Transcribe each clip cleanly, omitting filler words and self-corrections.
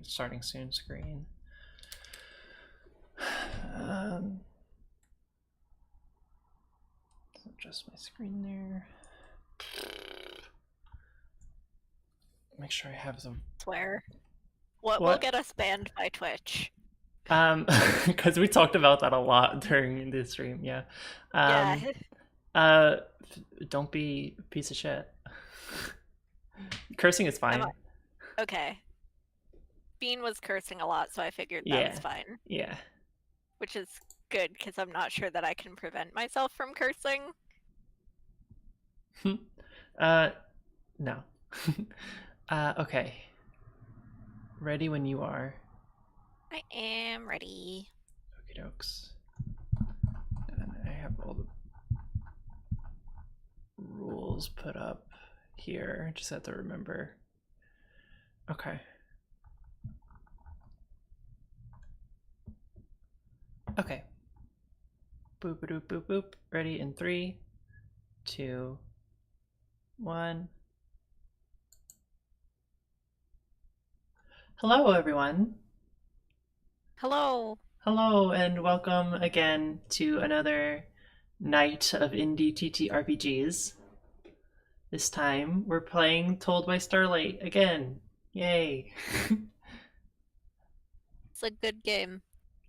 starting soon screen. Adjust my screen there. Make sure I have them. Swear. What will get us banned by Twitch? Because we talked about that a lot during the stream. Yeah. Don't be a piece of shit. Cursing is fine. Okay. Bean was cursing a lot, so I figured that was fine. Yeah. Which is good, because I'm not sure that I can prevent myself from cursing. No. Okay. Ready when you are. I am ready. Okie dokes. And I have all the rules put up here. Just have to remember. Okay. Okay. Boop, boop, boop, boop. Ready in 3, 2, 1. Hello, everyone. Hello. Hello, and welcome again to another night of indie TTRPGs. This time, we're playing Told by Starlight again. Yay! It's a good game.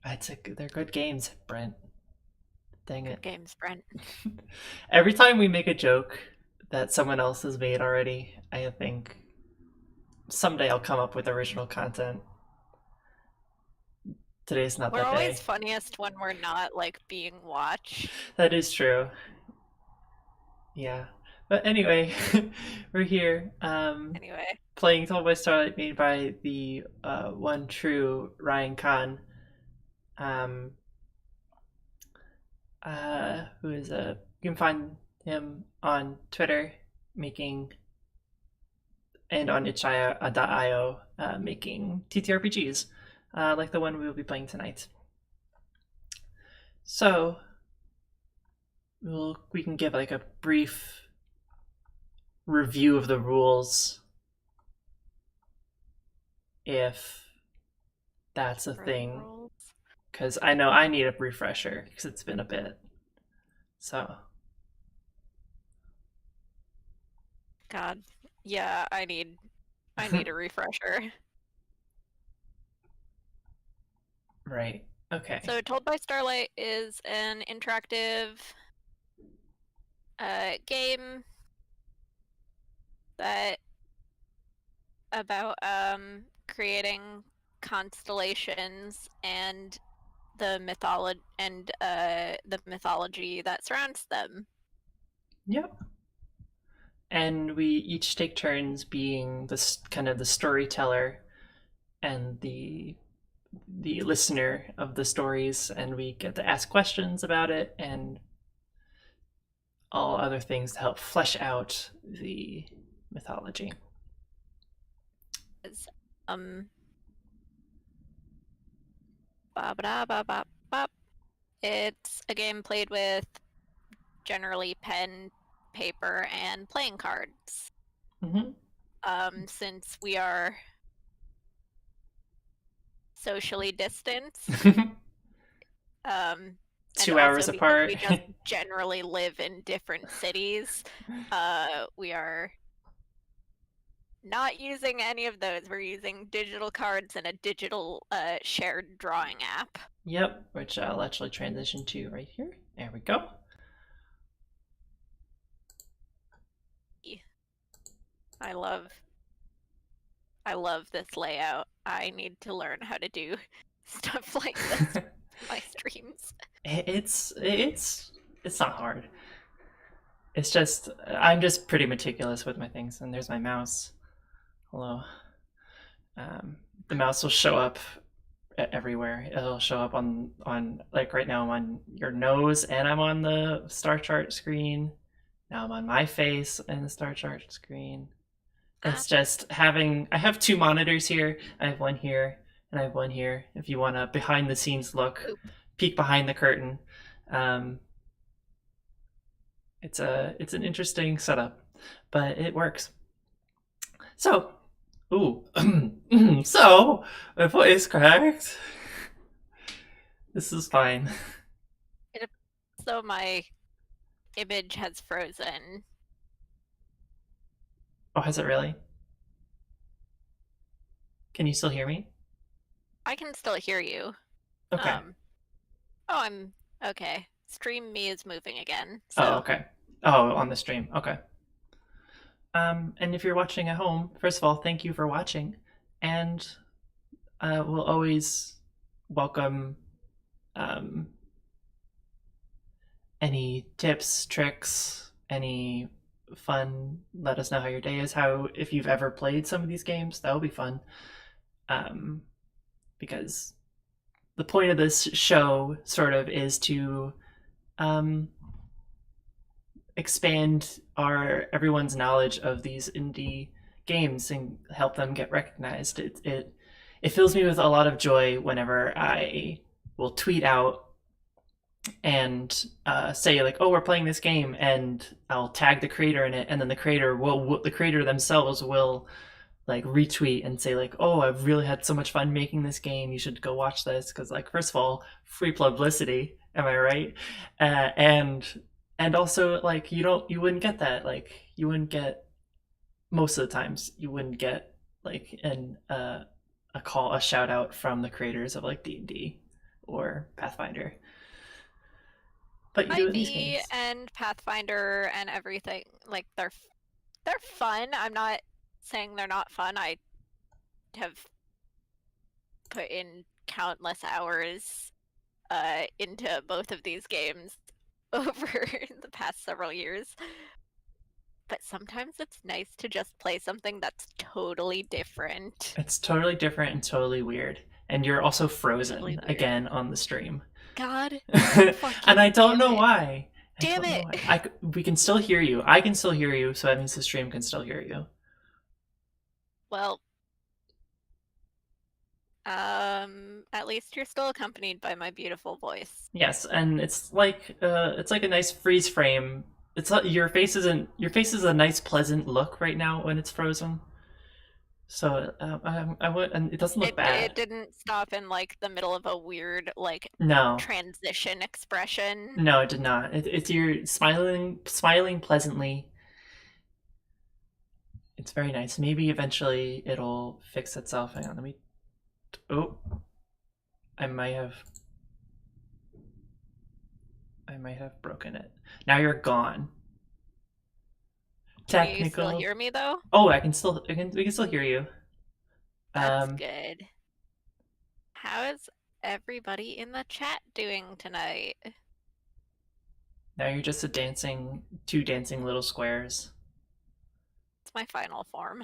They're good games, Brent. Dang it. Good games, Brent. Every time we make a joke that someone else has made already, I think someday I'll come up with original content. Today's not that day. We're always funniest when we're not, like, being watched. That is true. Yeah. But anyway, we're here. Anyway. Playing Told by Starlight, made by the one true Ryan Khan. Who is you can find him on Twitter making, and on itch.io making TTRPGs, like the one we will be playing tonight. So we can give like a brief review of the rules, if that's a thing, because I know I need a refresher because it's been a bit. So God, yeah, I need a refresher. Right. Okay. So Told by Starlight is an interactive game that about creating constellations and the mythology that surrounds them. Yep. And we each take turns being this kind of the storyteller and the listener of the stories, and we get to ask questions about it and all other things to help flesh out the mythology. It's a game played with generally pen, paper, and playing cards. Mm-hmm. Since we are socially distanced, 2 hours apart. We just generally live in different cities. We are not using any of those. We're using digital cards and a digital shared drawing app. Yep, which I'll actually transition to right here. There we go. I love this layout. I need to learn how to do stuff like this in my streams. It's not hard. It's just I'm just pretty meticulous with my things. And there's my mouse. Hello. The mouse will show up everywhere. It'll show up on like right now I'm on your nose and I'm on the star chart screen. Now I'm on my face and the star chart screen. It's just I have 2 monitors here. I have one here and I have one here. If you want a behind the scenes look, peek behind the curtain. It's an interesting setup, but it works. So Ooh. So, my voice cracked. This is fine. It appears as though my image has frozen. Oh, has it really? Can you still hear me? I can still hear you. Okay. Um, oh, I'm okay. Stream me is moving again, Oh, so okay. Oh, on the stream. Okay. And if you're watching at home, first of all, thank you for watching, and we'll always welcome um, any tips, tricks, any fun. Let us know how your day is. How if you've ever played some of these games, that would be fun. Um, because the point of this show sort of is to um, expand our everyone's knowledge of these indie games and help them get recognized. It fills me with a lot of joy whenever I will tweet out and say like, "Oh, we're playing this game," and I'll tag the creator in it, and then the creator themselves will like retweet and say like, "Oh, I've really had so much fun making this game. You should go watch this." Because like, first of all, free publicity. Am I right? And also like you wouldn't get that. Like you wouldn't get most of the times you wouldn't get like a shout out from the creators of like D&D or Pathfinder, but you do it in these 5e games. and Pathfinder and everything, like they're fun. I'm not saying they're not fun. I have put in countless hours into both of these games over the past several years. But sometimes it's nice to just play something that's totally different. It's totally different and totally weird. And you're also Totally frozen weird. again on the stream. God And I fucking don't damn know it. why. I Damn don't know it. why. We can still hear you. I can still hear you, so that means the stream can still hear you. Well, at least you're still accompanied by my beautiful voice. Yes, and it's like a nice freeze frame. It's not, your face is a nice pleasant look right now when it's frozen. So I would, and it doesn't look It bad. didn't stop in like the middle of a weird like No, transition expression. no, it did not. It's you're smiling pleasantly. It's very nice. Maybe eventually it'll fix itself. Hang on, let me. Oh, I might have. I might have broken it. Now you're gone. Can you still Technical. hear me though? Oh, we can still hear you. That's Um, good. How is everybody in the chat doing tonight? Now you're just two dancing little squares. It's my final form.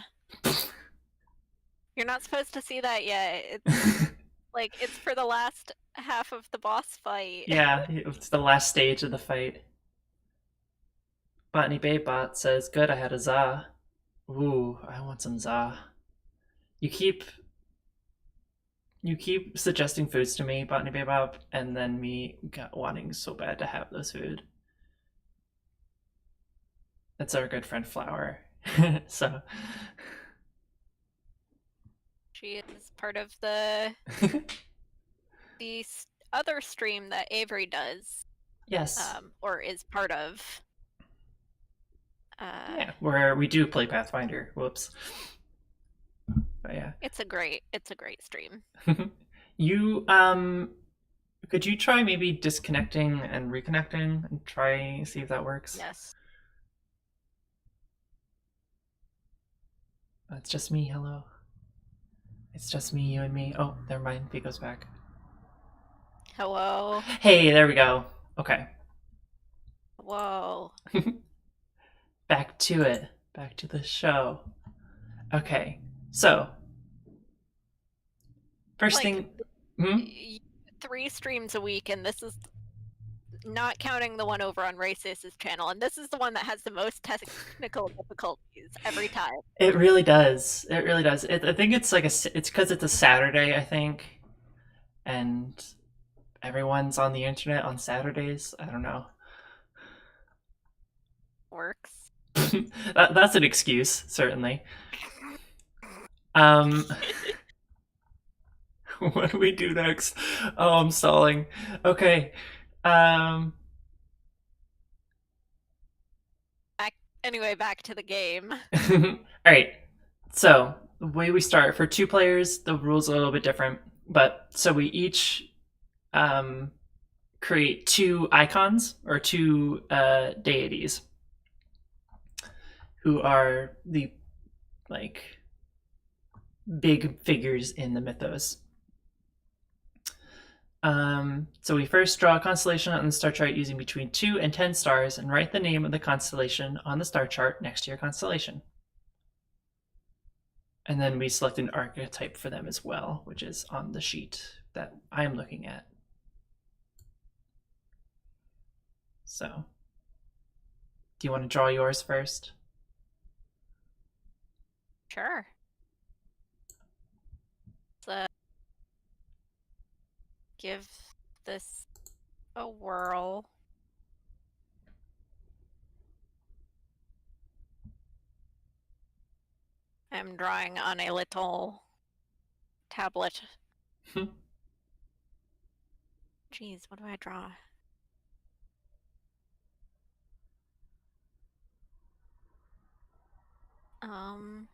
You're not supposed to see that yet. It's like it's for the last half of the boss fight. Yeah, it's the last stage of the fight. Botany Baybot says, "Good, I had a za." Ooh, I want some za. You keep you keep suggesting foods to me, Botany Baybop, and then me wanting so bad to have those food. That's our good friend Flower. So She is part of the other stream that Avery does, yes, or is part of. yeah, where we do play Pathfinder. Whoops. But yeah, it's a great stream. you could you try maybe disconnecting and reconnecting and try see if that works? Yes. It's just me. Hello. It's just me, you and me. Oh, never mind. He goes back. Hello. Hey, there we go. Okay. Whoa. Back to it. Back to the show. Okay. So, first Like, thing. Hmm? 3 streams a week, and this is not counting the one over on Racis's channel, and this is the one that has the most technical difficulties every time. It really does. It really does. I think it's like it's because it's a Saturday, I think, and everyone's on the internet on Saturdays. I don't know. Works. That's an excuse, certainly. Um, what do we do next? Oh, I'm stalling. Okay. Um, Anyway, back to the game. all right. So the way we start for 2 players, the rules are a little bit different. But so we each um, create 2 icons or 2 deities who are the like big figures in the mythos. So we first draw a constellation on the star chart using between 2 and 10 stars and write the name of the constellation on the star chart next to your constellation. And then we select an archetype for them as well, which is on the sheet that I'm looking at. So, do you want to draw yours first? Sure. So, give this a whirl. I'm drawing on a little tablet. Jeez, what do I draw? Um,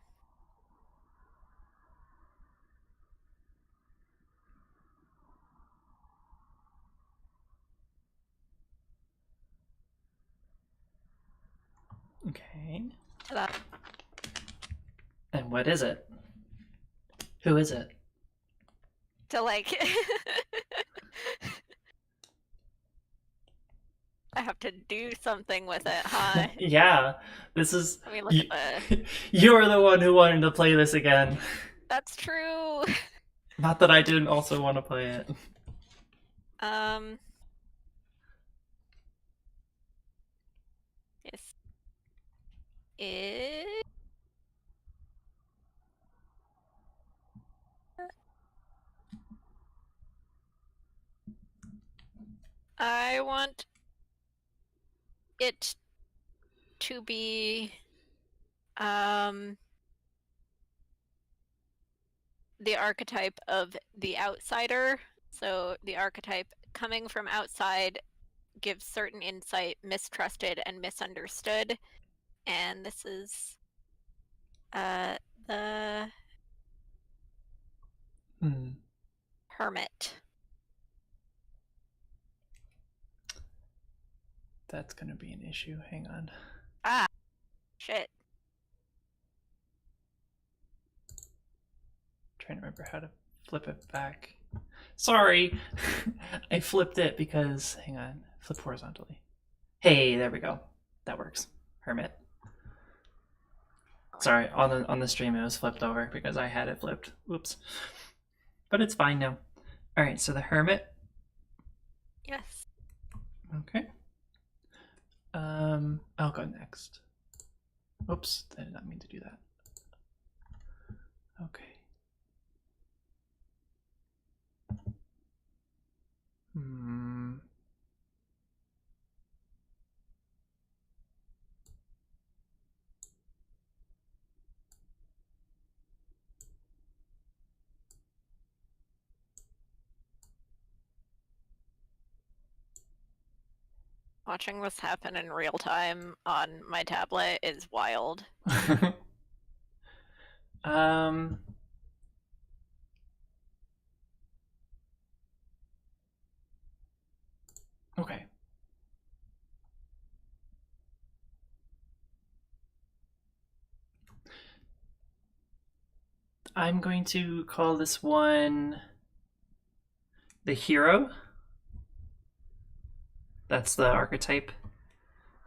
Okay. ta-da. And what is it? Who is it? To like I have to do something with it, huh? Yeah, this is. Let me look at the. You're the one who wanted to play this again. That's true. Not that I didn't also want to play it. Um. Yes. It. I want it to be the archetype of the outsider. So the archetype coming from outside gives certain insight, mistrusted and misunderstood. And this is the hermit. That's gonna be an issue. Hang on. Ah, shit. Trying to remember how to flip it back. Sorry, I flipped it because hang on, flip horizontally. Hey, there we go. That works. Hermit. Sorry, on the stream it was flipped over because I had it flipped. Whoops. But it's fine now. All right, so the hermit. Yes. Okay. I'll go next. Oops, I did not mean to do that. Okay. Watching this happen in real time on my tablet is wild. um. Okay. I'm going to call this one the hero. That's the archetype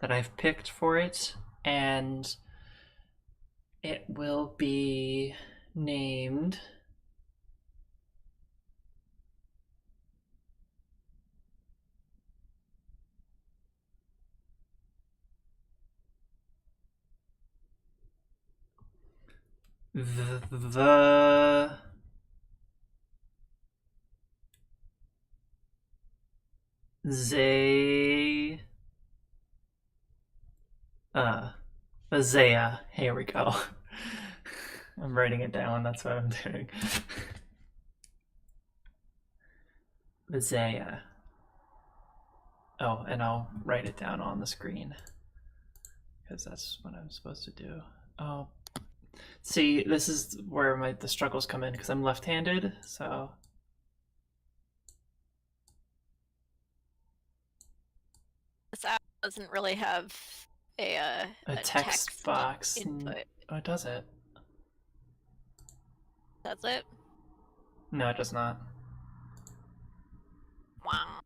that I've picked for it. And it will be named the Zay Zaya. Here we go. I'm writing it down. That's what I'm doing. Vizaya. Oh, and I'll write it down on the screen because that's what I'm supposed to do. Oh, see, this is where the struggles come in because I'm left-handed. So This app doesn't really have a text text box. input, Oh, does it? does it? No, it does not. Wow.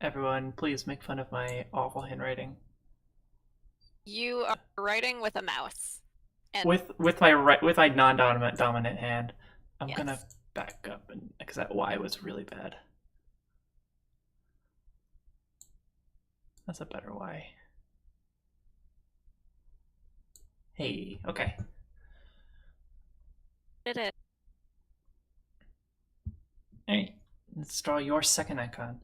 Everyone, please make fun of my awful handwriting. You are writing with a mouse. And With my non-dominant hand. I'm yes. gonna back up and because that Y was really bad. That's a better Y. Hey, okay. Did it. Hey, let's draw your second icon.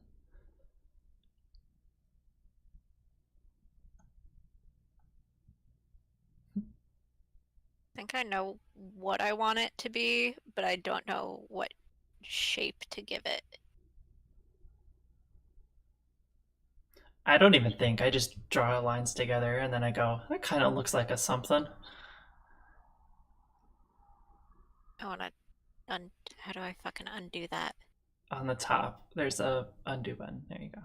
I think I know what I want it to be, but I don't know what shape to give it. I don't even think. I just draw lines together and then I go, that kind of looks like a something. I want to how do I fucking undo that? On the top, there's a undo button. There you go.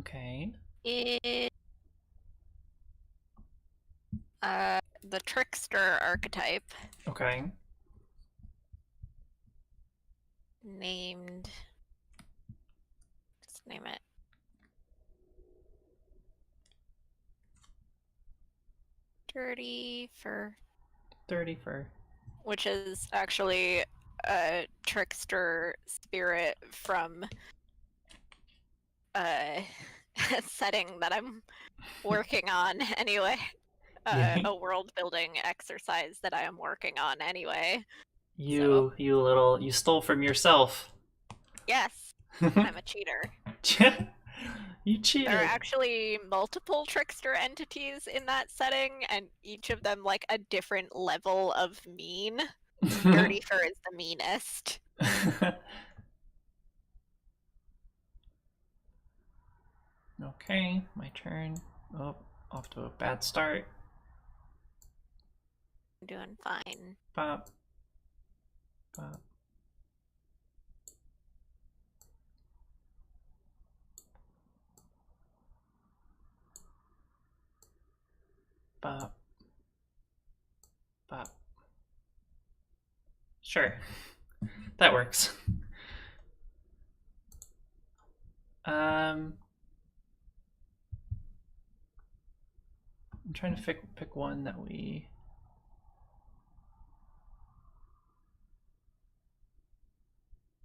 Okay. The trickster archetype Okay. named. Let's name it. Dirty Fur. Dirty Fur. Which is actually a trickster spirit from a setting that I'm working on anyway. A world building exercise that I am working on anyway. You stole from yourself. Yes, I'm a cheater. You cheated. There are actually multiple trickster entities in that setting, and each of them like a different level of mean. Dirty Fur is the meanest. Okay, my turn. Oh, off to a bad start. I'm doing fine. Bop. Bop. Bop. Bop. Sure. That works. I'm trying to pick one that we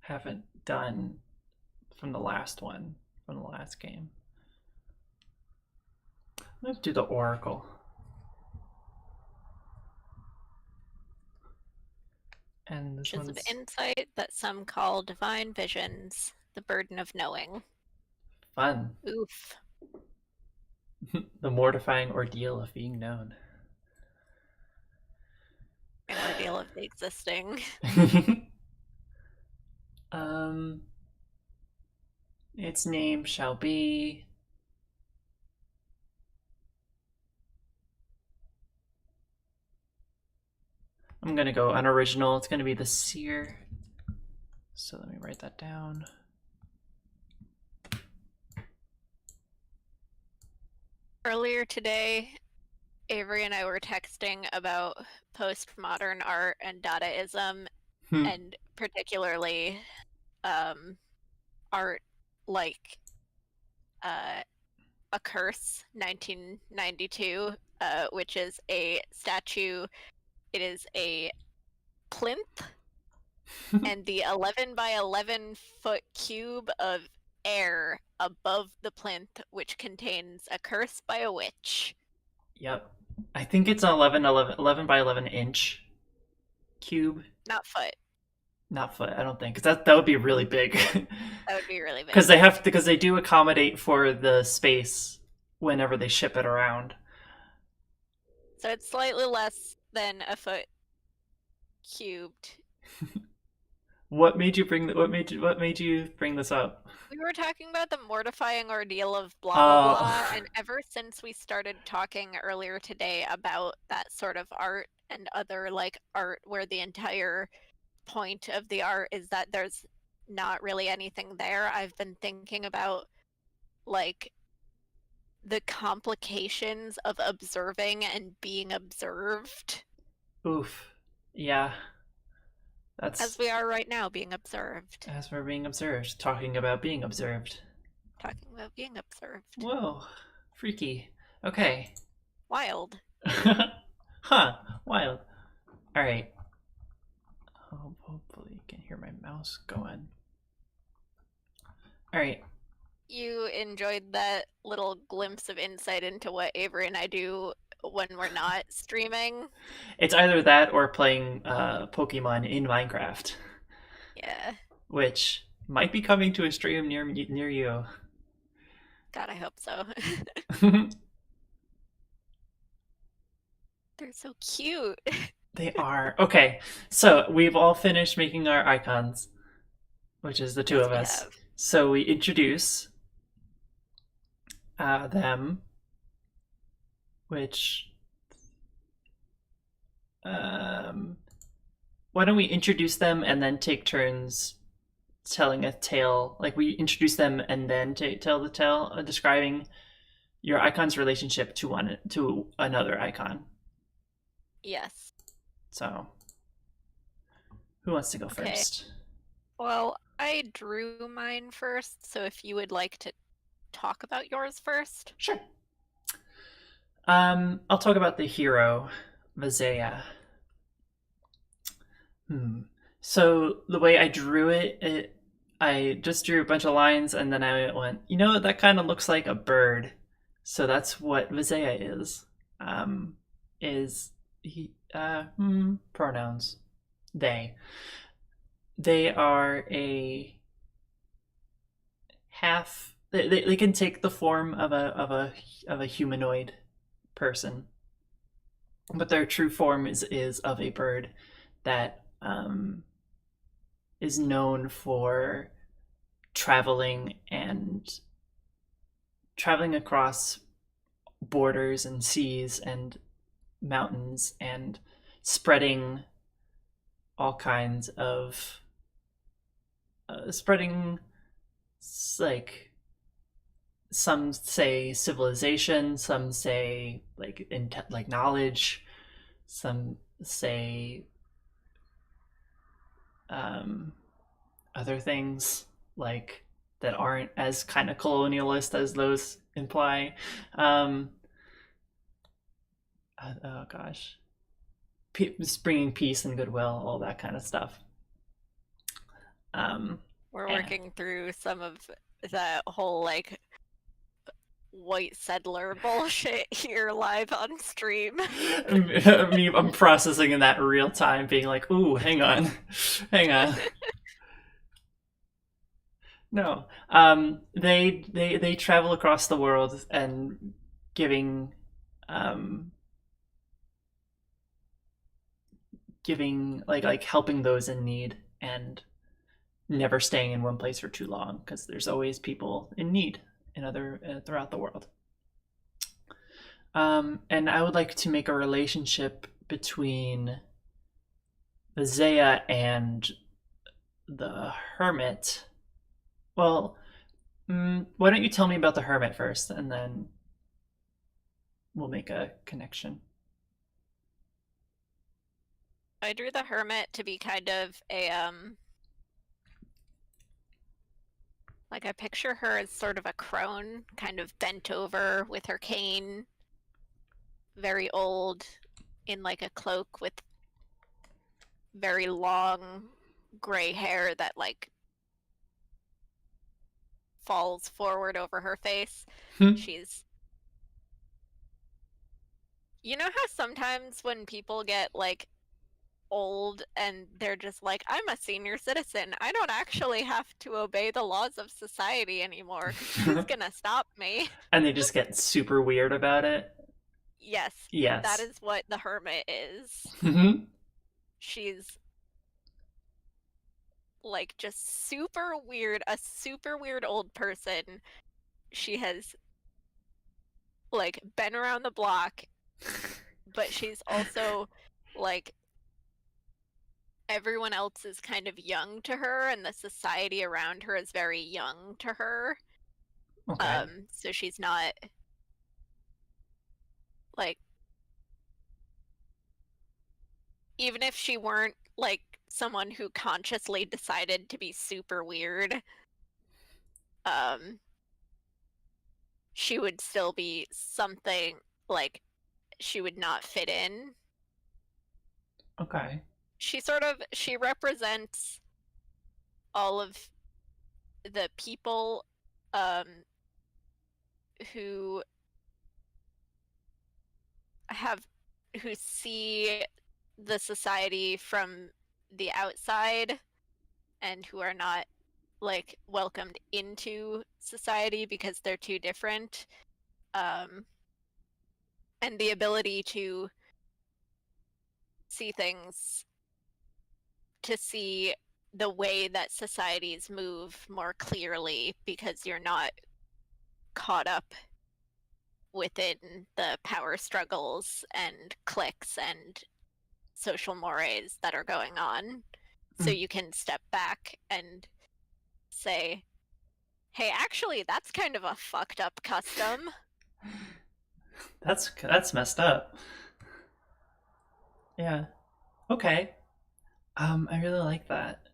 haven't done from the last one, from the last game. Let's do the Oracle. And this Which is one's of insight that some call divine visions, the burden of knowing. fun. Oof. The mortifying ordeal of being known. An ordeal of the existing. Its name shall be. I'm gonna go unoriginal. It's gonna be the Seer. So let me write that down. Earlier today, Avery and I were texting about postmodern art and Dadaism, and particularly art like A Curse 1992, which is a statue It is a plinth and the 11 by 11-foot cube of air above the plinth, which contains a curse by a witch. Yep. I think it's an 11 by 11 inch cube. Not foot. Not foot, I don't think. Because that would be really big. That would be really Because big. they do accommodate for the space whenever they ship it around. So it's slightly less than a foot cubed. What made you bring what made you bring this up? We were talking about the mortifying ordeal of blah blah blah, Oh, and ever since we started talking earlier today about that sort of art and other like art where the entire point of the art is that there's not really anything there, I've been thinking about like the complications of observing and being observed oof. Yeah. as That's we are right now being observed. as we're being observed, talking about being observed. Talking about being observed. Whoa. Freaky. Okay. Wild. Huh. Wild. Alright. Oh, hopefully you can hear my mouse going. Alright. You enjoyed that little glimpse of insight into what Avery and I do when we're not streaming. It's either that or playing Pokemon in Minecraft, Yeah. which might be coming to a stream near you. God, I hope so. They're so cute. They are. Okay, so we've all finished making our icons, which is the two Yes, of we us. have. So we introduce them, which why don't we introduce them and then take turns telling a tale? Like we introduce them and then tell the tale, describing your icon's relationship to another icon. Yes. So, who wants to go Okay. first? Well, I drew mine first, so if you would like to talk about yours first. Sure. I'll talk about the hero, Vizaya. So the way I drew it, I just drew a bunch of lines and then I went, that kind of looks like a bird. So that's what Vizaya is. Is he? Pronouns. They. They are a half. They can take the form of a humanoid person, but their true form is of a bird that is known for traveling across borders and seas and mountains and spreading all kinds of spreading, like, some say civilization, some say like knowledge, some say other things like that aren't as kind of colonialist as those imply. Oh gosh, bringing peace and goodwill, all that kind of stuff. We're And working through some of that whole like white settler bullshit here live on stream. I'm processing in that real time, being like, "Ooh, hang on, hang on." No, they travel across the world and giving um, giving like helping those in need and never staying in one place for too long because there's always people in need in other throughout the world. And I would like to make a relationship between the Zaya and the Hermit. Well, why don't you tell me about the Hermit first, and then we'll make a connection. I drew the hermit to be kind of a like I picture her as sort of a crone, kind of bent over with her cane, very old, in like a cloak with very long gray hair that like falls forward over her face. Hmm. She's You know how sometimes when people get like old and they're just like, I'm a senior citizen. I don't actually have to obey the laws of society anymore because who's gonna stop me? And they just get super weird about it. Yes, that Yes. is what the hermit is. Hmm. She's like just super weird, a super weird old person. She has like been around the block, but she's also like everyone else is kind of young to her and the society around her is very young to her. Okay. So she's not like, even if she weren't like someone who consciously decided to be super weird, um she would still be something like she would not fit in. Okay. She represents all of the people um who have who see the society from the outside and who are not like welcomed into society because they're too different, um, and the ability to see things, to see the way that societies move more clearly because you're not caught up within the power struggles and cliques and social mores that are going on. So Mm. you can step back and say, hey, actually, that's kind of a fucked up custom. That's messed up. Yeah. Okay. I really like that.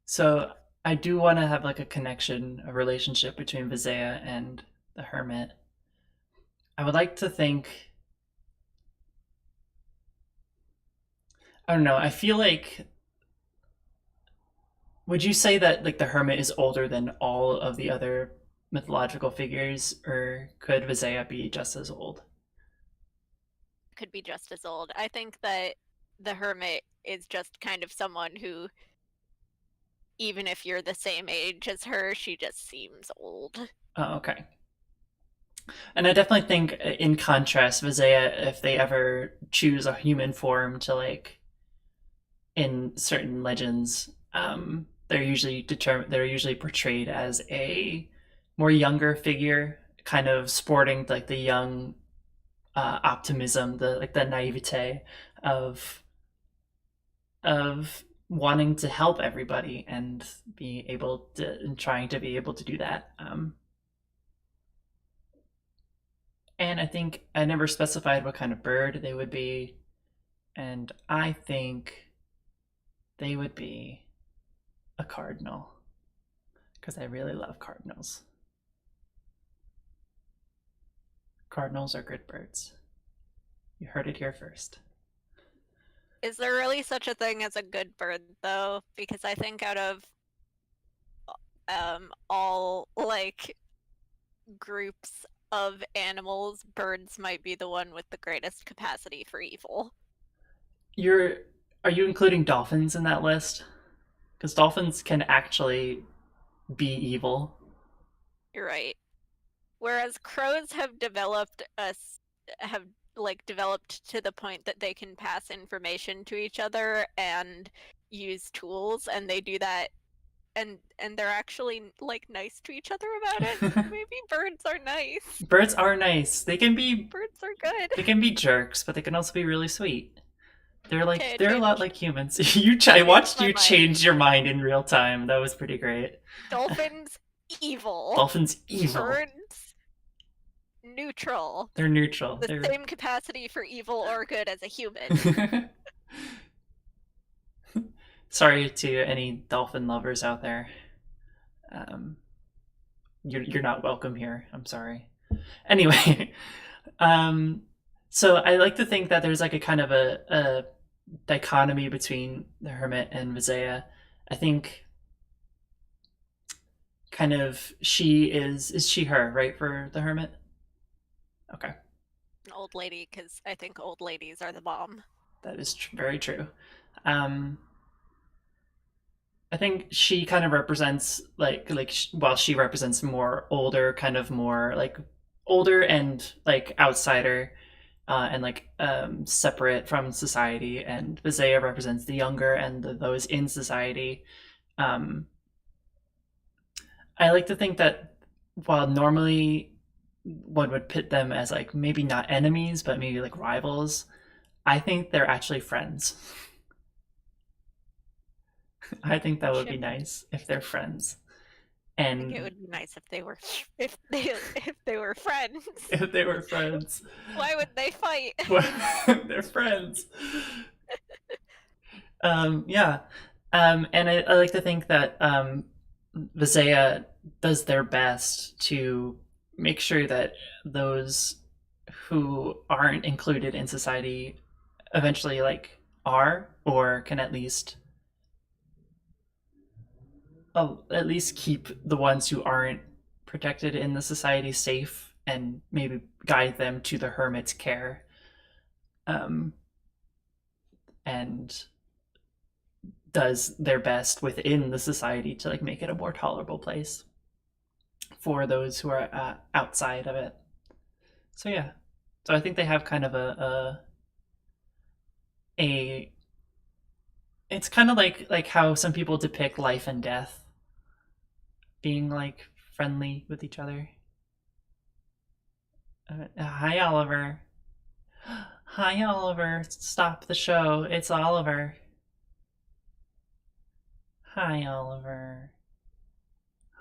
So I do want to have like a connection, a relationship between Visaya and the hermit. I would like to think. I don't know. I feel like. Would you say that like the hermit is older than all of the other mythological figures, or could Visaya be just as old? Could be just as old. I think that the hermit is just kind of someone who, even if you're the same age as her, she just seems old. Oh, okay. And I definitely think, in contrast, Visaya, if they ever choose a human form to like in certain legends, they're usually portrayed as a more younger figure, kind of sporting like the young optimism, the naivete of wanting to help everybody and be able to and trying to be able to do that. And I think I never specified what kind of bird they would be, and I think they would be a cardinal because I really love cardinals. Cardinals are good birds. You heard it here first. Is there really such a thing as a good bird, though? Because I think out of all like groups of animals, birds might be the one with the greatest capacity for evil. You're Are you including dolphins in that list? Because dolphins can actually be evil. You're right. Whereas crows have like developed to the point that they can pass information to each other and use tools, and they do that, and they're actually like nice to each other about it. Maybe birds are nice. Birds are nice. Birds are good. They can be jerks, but they can also be really sweet. Okay, They're a lot like humans. I changed watched my you mind. change your mind in real time. That was pretty great. Dolphins, evil. Dolphins evil. Birds, neutral. They're neutral. The They're same capacity for evil or good as a human. sorry to any dolphin lovers out there. Um, you're not welcome here. I'm sorry. Anyway, um, so I like to think that there's like a kind of a dichotomy between the hermit and Visaya. I think kind of she is she her, right, for the hermit? Okay. An old lady, because I think old ladies are the bomb. That is very true. Um, I think she kind of represents while she represents more older, kind of more like older and like outsider, and like separate from society, and Visaya represents the younger and those in society. Um, I like to think that while normally one would pit them as like maybe not enemies, but maybe like rivals, I think they're actually friends. I think that would be Friendship. nice if they're friends. I think it And would be nice if they were if they were friends. if they were friends, Why would they fight? well, they're friends. Yeah. And I like to think that Visaya does their best to make sure that those who aren't included in society eventually like are or can at least keep the ones who aren't protected in the society safe and maybe guide them to the hermit's care, um, and does their best within the society to like make it a more tolerable place for those who are outside of it. So yeah, so I think they have kind of a it's kind of like how some people depict life and death being like friendly with each other. Hi, Oliver. Hi, Oliver. Stop the show. It's Oliver. Hi, Oliver.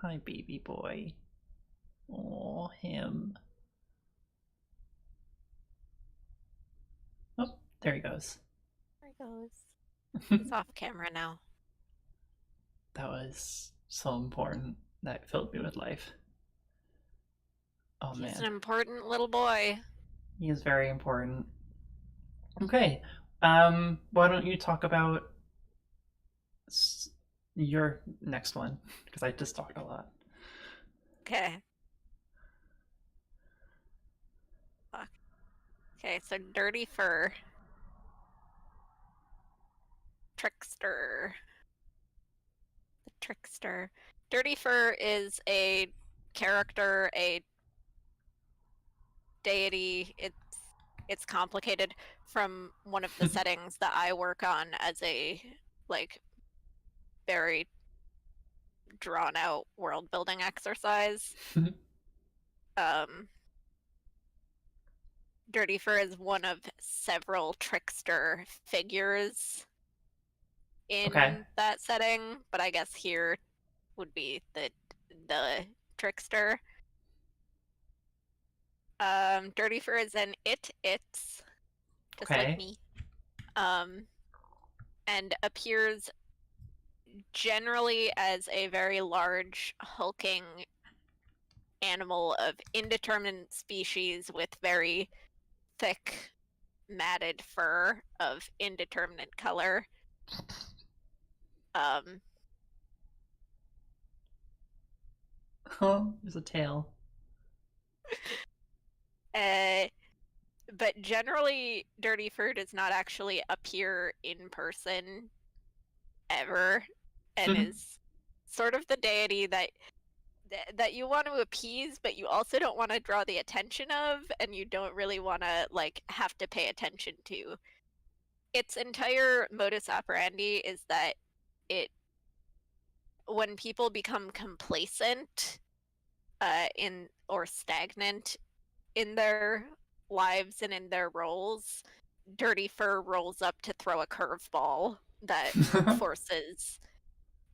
Hi, baby boy. Oh, him. Oh, there he goes. There he goes. He's off camera now. That was so important. That filled me with life. Oh, He's an man. important little boy. He is very important. Okay. Why don't you talk about your next one? Because I just talked a lot. Okay. Fuck. Okay, so Dirty Fur. Trickster. The Trickster. Dirty Fur is a character, a deity. It's complicated from one of the settings that I work on as a like very drawn out world building exercise. Um Dirty Fur is one of several trickster figures Okay. in that setting, but I guess here would be the trickster. Dirty Fur is an it's just like Okay. me. Um, and appears generally as a very large, hulking animal of indeterminate species with very thick, matted fur of indeterminate color. Um, Oh, there's a tail. uh, but generally, Dirty Fur does not actually appear in person ever, and is sort of the deity that you want to appease, but you also don't want to draw the attention of, and you don't really want to like have to pay attention to. Its entire modus operandi is that it when people become complacent in or stagnant in their lives and in their roles, Dirty Fur rolls up to throw a curveball forces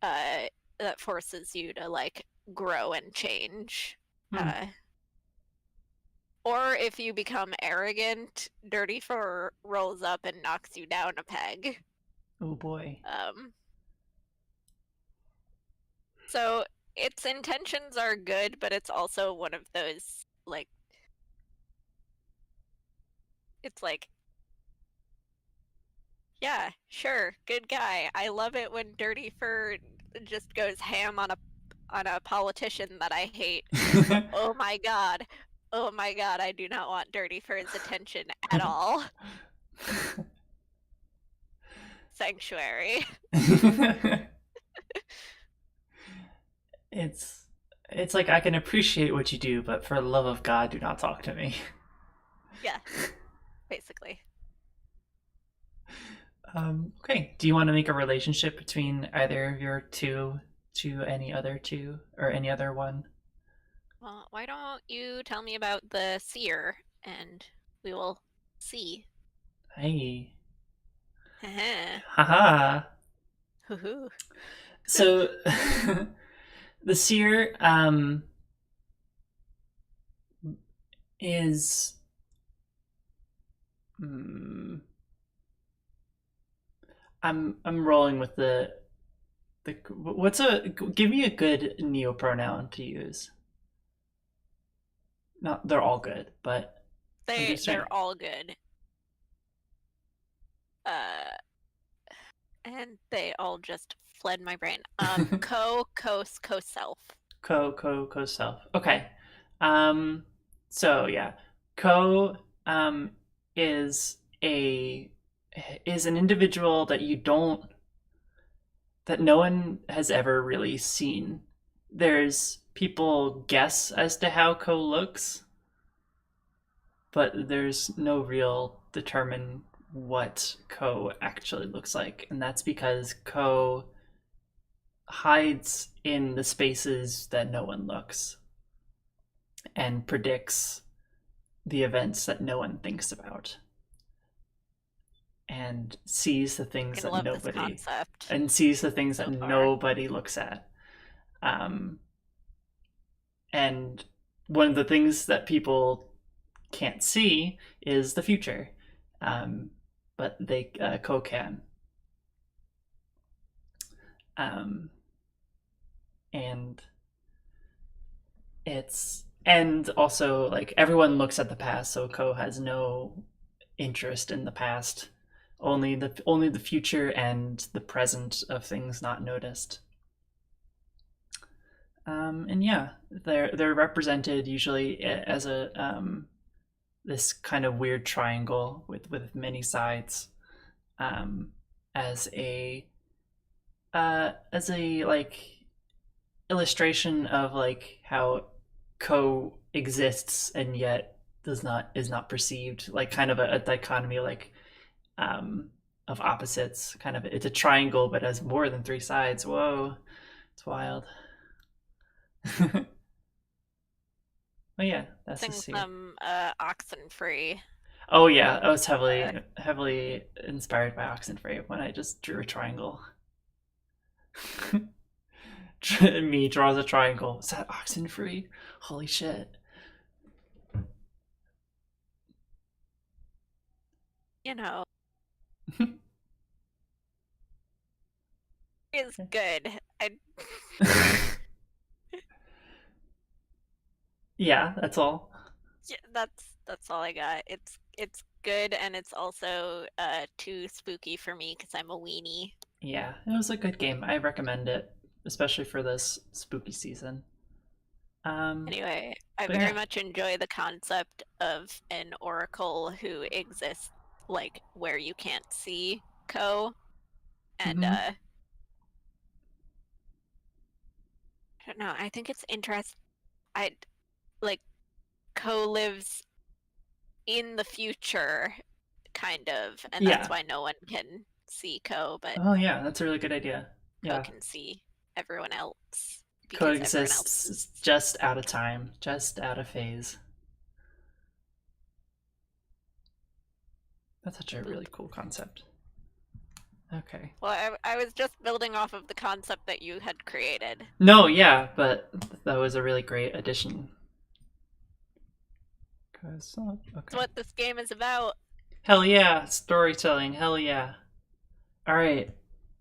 uh that forces you to like grow and change. Hmm. Uh or if you become arrogant, Dirty Fur rolls up and knocks you down a peg. Oh boy. Um so its intentions are good, but it's also one of those like it's like Yeah, sure, good guy. I love it when Dirty Fur just goes ham on a politician that I hate. But oh my god, I do not want Dirty Fur's attention at all. Sanctuary. it's it's like I can appreciate what you do, but for the love of God, do not talk to me. Yeah, basically. Okay. Do you want to make a relationship between either of your two to any other two or any other one? Well, why don't you tell me about the seer and we will see. Hey. Heh. Haha. Hoo-hoo. So the seer is mm, I'm rolling with the what's a give me a good neopronoun to use. Not they're all good, but I'm just trying. They're all good. Uh and they all just fled my brain. Co self. Co self. Okay. Um so yeah. Co is a is an individual that you don't that no one has ever really seen. There's people guess as to how Co looks, but there's no real determine what Co actually looks like, and that's because Co hides in the spaces that no one looks and predicts the events that no one thinks about and sees the things I that love this nobody concept and sees the things that so far. nobody looks at. Um, and one of the things that people can't see is the future, but they Co can. Um, and and also like everyone looks at the past, so Co has no interest in the past, only the future and the present of things not noticed. And yeah, they're represented usually as a this kind of weird triangle with many sides, um, as a like illustration of like how coexists and yet does not is not perceived, like kind of a dichotomy, like um, of opposites. Kind of it's a triangle, but has more than three sides. Whoa, it's wild. Oh yeah, that's the Sing seer. some oxen free. Oh yeah, I was Uh, heavily inspired by Oxenfree when I just drew a triangle. Me draws a triangle. Is that Oxenfree? Holy shit! you know, is good. I Yeah, that's all. yeah, that's all I got. It's good and it's also too spooky for me because I'm a weenie. Yeah, it was a good game. I recommend it, especially for this spooky season. Um, Anyway, I but very yeah. much enjoy the concept of an oracle who exists like where you can't see Ko. And Mm-hmm. I don't know, I think it's interesting. I like Ko lives in the future, kind of, and that's Yeah. why no one can see Ko, but Oh yeah, that's a really good idea. Ko Yeah. can see everyone else because everyone else Coexists is just out of time, just out of phase. That's such a boop. really cool concept. Okay. Well, I was just building off of the concept that you had created. No, yeah, but that was a really great addition. It's Okay. what this game is about. Hell yeah, storytelling. Hell yeah. All right.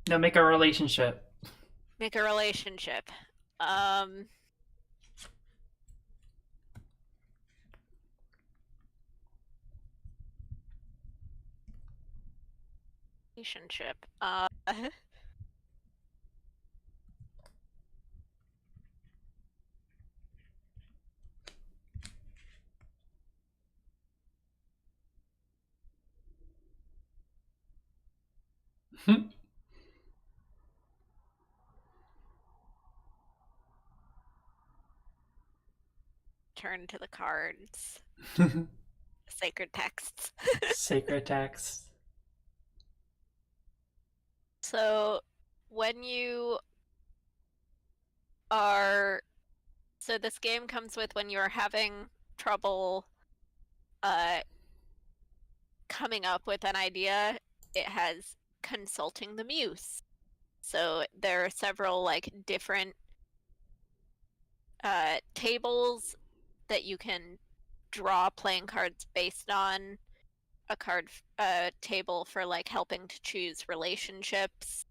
Now make a relationship. Make a relationship. Um, Relationship. Turn to the cards. Sacred texts. Sacred text. So when you are so this game comes with when you're having trouble coming up with an idea, it has consulting the muse. So there are several like different tables that you can draw playing cards based on. A card table for like helping to choose relationships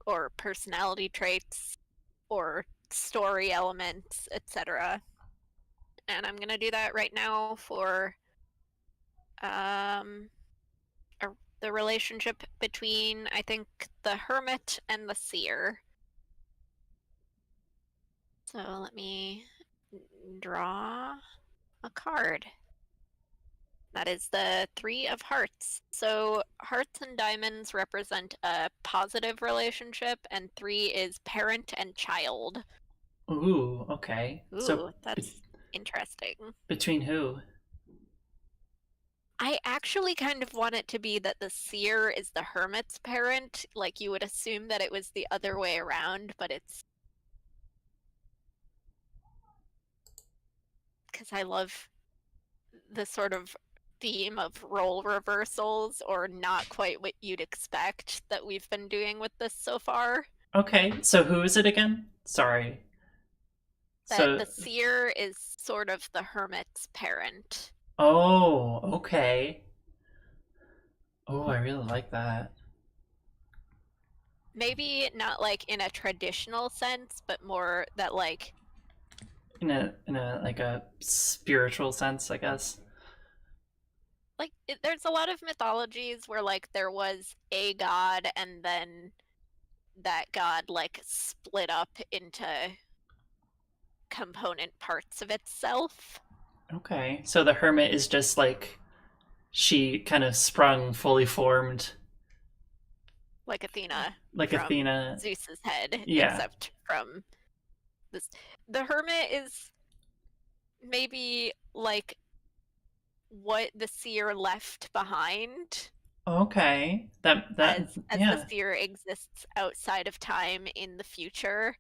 or personality traits or story elements, etc. And I'm gonna do that right now for um, the relationship between, I think, the hermit and the seer. So let me draw a card. That is the Three of Hearts. So hearts and diamonds represent a positive relationship, and three is parent and child. Ooh, okay. So Ooh, that's interesting. between who? I actually kind of want it to be that the seer is the hermit's parent. Like you would assume that it was the other way around, but it's because I love the sort of theme of role reversals or not quite what you'd expect that we've been doing with this so far. Okay, so who is it again? Sorry. That So, the seer is sort of the hermit's parent. oh, okay. Oh, I really like that. Maybe not like in a traditional sense, but more that like In a like a spiritual sense, I guess. there's a lot of mythologies where like there was a god and then that god like split up into component parts of itself, Okay. So the hermit is just like she kind of sprung fully formed like Athena like from Athena. Zeus's head, Yeah. except from this. The hermit is maybe like what the seer left behind Okay. That as the yeah. seer exists outside of time in the future,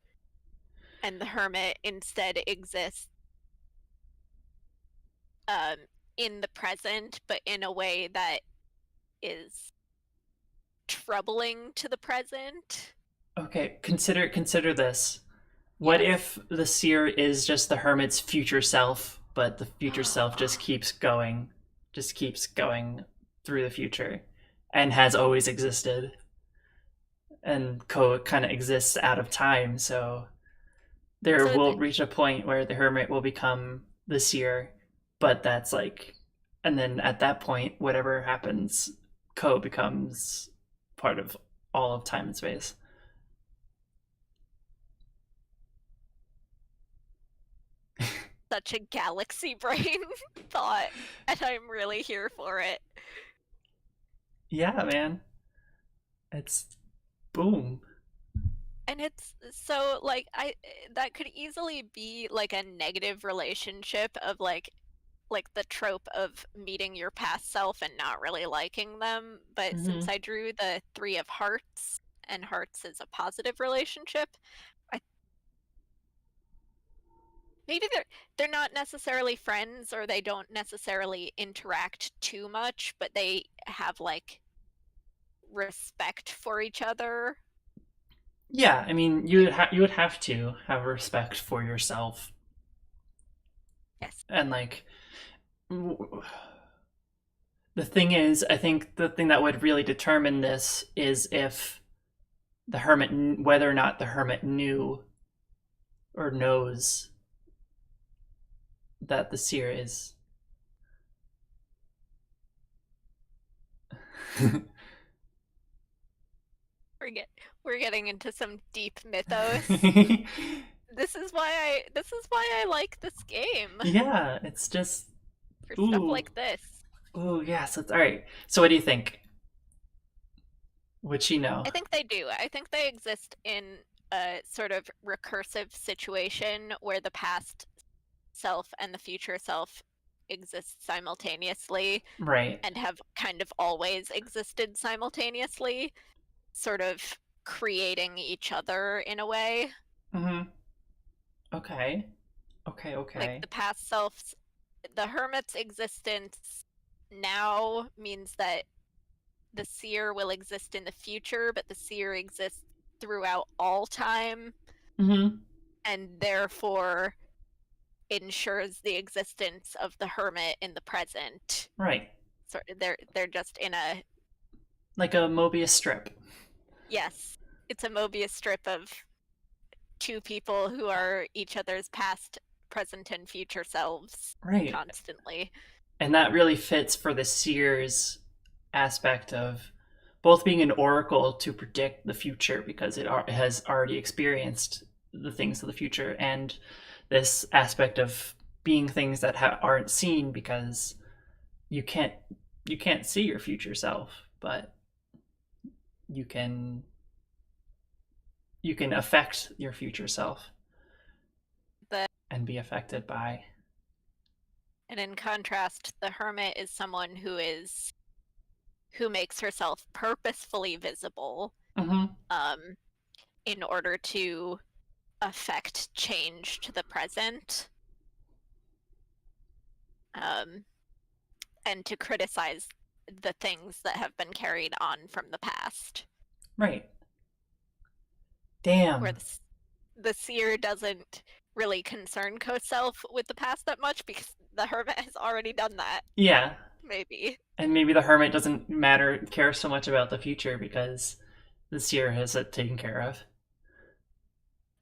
and the hermit instead exists um, in the present, but in a way that is troubling to the present. Okay, consider this. What Yes. if the seer is just the hermit's future self, but the future self just keeps going through the future and has always existed and kind of exists out of time, so there So will reach a point where the hermit will become the seer, but that's like and then at that point whatever happens, Ko becomes part of all of time and space. such a galaxy brain thought, and I'm really here for it. Yeah, man. It's boom. And it's so like I that could easily be like a negative relationship of like the trope of meeting your past self and not really liking them. But since Mm-hmm. I drew the Three of Hearts and hearts is a positive relationship, I maybe they're not necessarily friends or they don't necessarily interact too much, but they have like respect for each other. Yeah, I mean, Like you would have to have respect for yourself, yes. and like the thing is, I think the thing that would really determine this is if the hermit, whether or not the hermit knew or knows that the seer is. we're getting into some deep mythos. This is why I like this game Yeah, it's just for stuff ooh, like this. ooh, yeah. So all right. So what do you think? Would she know? I think they do. I think they exist in a sort of recursive situation where the past self and the future self exist simultaneously Right. and have kind of always existed simultaneously, sort of creating each other in a way. Mm-hmm. Okay. Like Okay. the past self's, the hermit's existence now means that the seer will exist in the future, but the seer exists throughout all time Mm-hmm. and therefore ensures the existence of the hermit in the present. Right. So they're just in a, Like a Mobius strip. yes, it's a Mobius strip of two people who are each other's past, present, and future selves Right. constantly. And that really fits for the seer's aspect of both being an oracle to predict the future because it has already experienced the things of the future, and this aspect of being things that aren't seen because you can't you can't see your future self, but you can you can affect your future self The, and be affected by. and in contrast, the hermit is someone who makes herself purposefully visible Mm-hmm. um, in order to affect change to the present, um, and to criticize the things that have been carried on from the past. Right. Where Damn. the seer doesn't really concern co-self with the past that much because the hermit has already done that, Yeah. maybe. And maybe the hermit doesn't care so much about the future because the seer has it taken care of.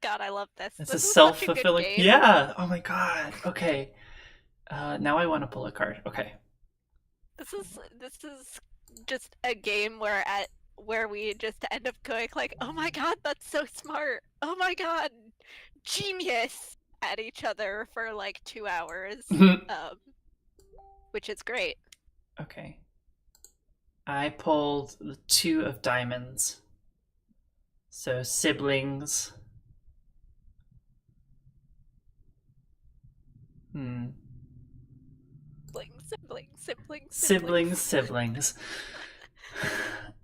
God, I love this. It's a This is such a good self-fulfilling. game. Yeah. Oh my god. Okay. Now I want to pull a card. Okay. This is just a game where we just end up going like, oh my god, that's so smart. Oh my god, genius at each other for like 2 hours, um, which is great. Okay. I pulled the two of diamonds. So siblings. Hmm. Siblings. Siblings.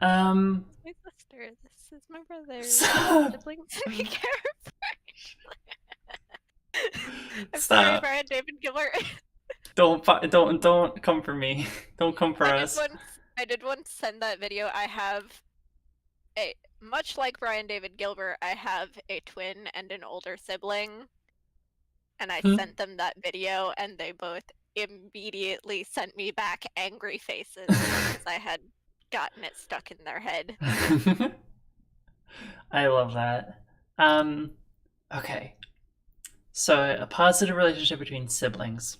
Um. My sister. This is my brother. Stop. Siblings. Be careful. I'm sorry, Stop. Brian David Gilbert. Don't come for me. Don't come for I did us. once. I did once send that video. I have a much like Brian David Gilbert. I have a twin and an older sibling, and I Hmm. sent them that video, and they both immediately sent me back angry faces because I had gotten it stuck in their head. I love that. Um. Okay. So a positive relationship between siblings.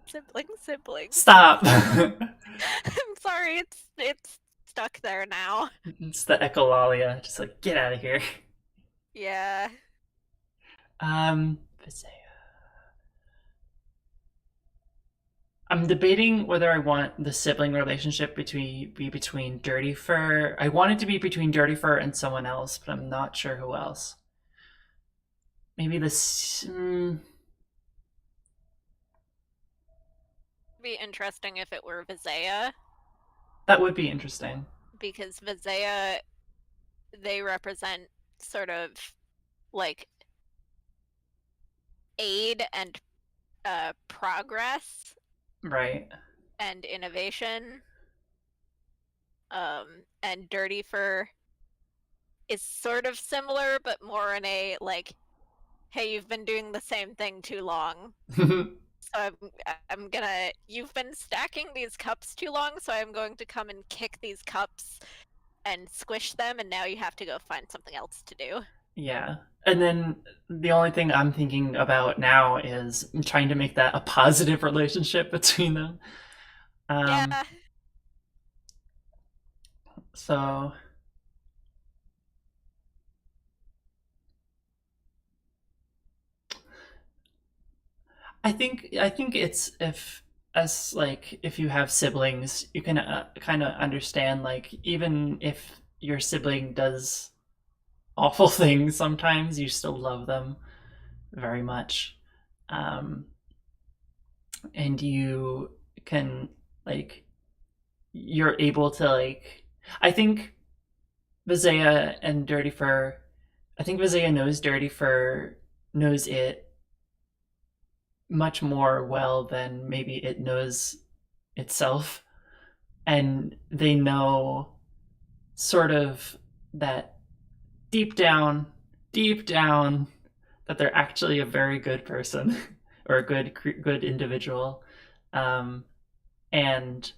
Siblings. Stop. I'm sorry, it's stuck there now. It's the echolalia. Just like get out of here. Yeah. Visaya. I'm debating whether I want the sibling relationship be between Dirty Fur. I want it to be between Dirty Fur and someone else, but I'm not sure who else. Maybe this. Be interesting if it were Visaya, That would be interesting. because Visaya, they represent sort of like aid and progress Right. and innovation. And Dirty Fur is sort of similar, but more in a like, hey, you've been doing the same thing too long. So I'm gonna, you've been stacking these cups too long, so I'm going to come and kick these cups and squish them, and now you have to go find something else to do. Yeah. And then the only thing I'm thinking about now is trying to make that a positive relationship between them. Um, Yeah. So I think it's if as like if you have siblings, you can kind of understand like even if your sibling does awful things sometimes, you still love them very much. Um, and you can like you're able to like I think Vizaya and Dirty Fur I think Vizaya knows Dirty Fur knows it much more well than maybe it knows itself. And they know sort of that deep down, that they're actually a very good person or a good individual, um, and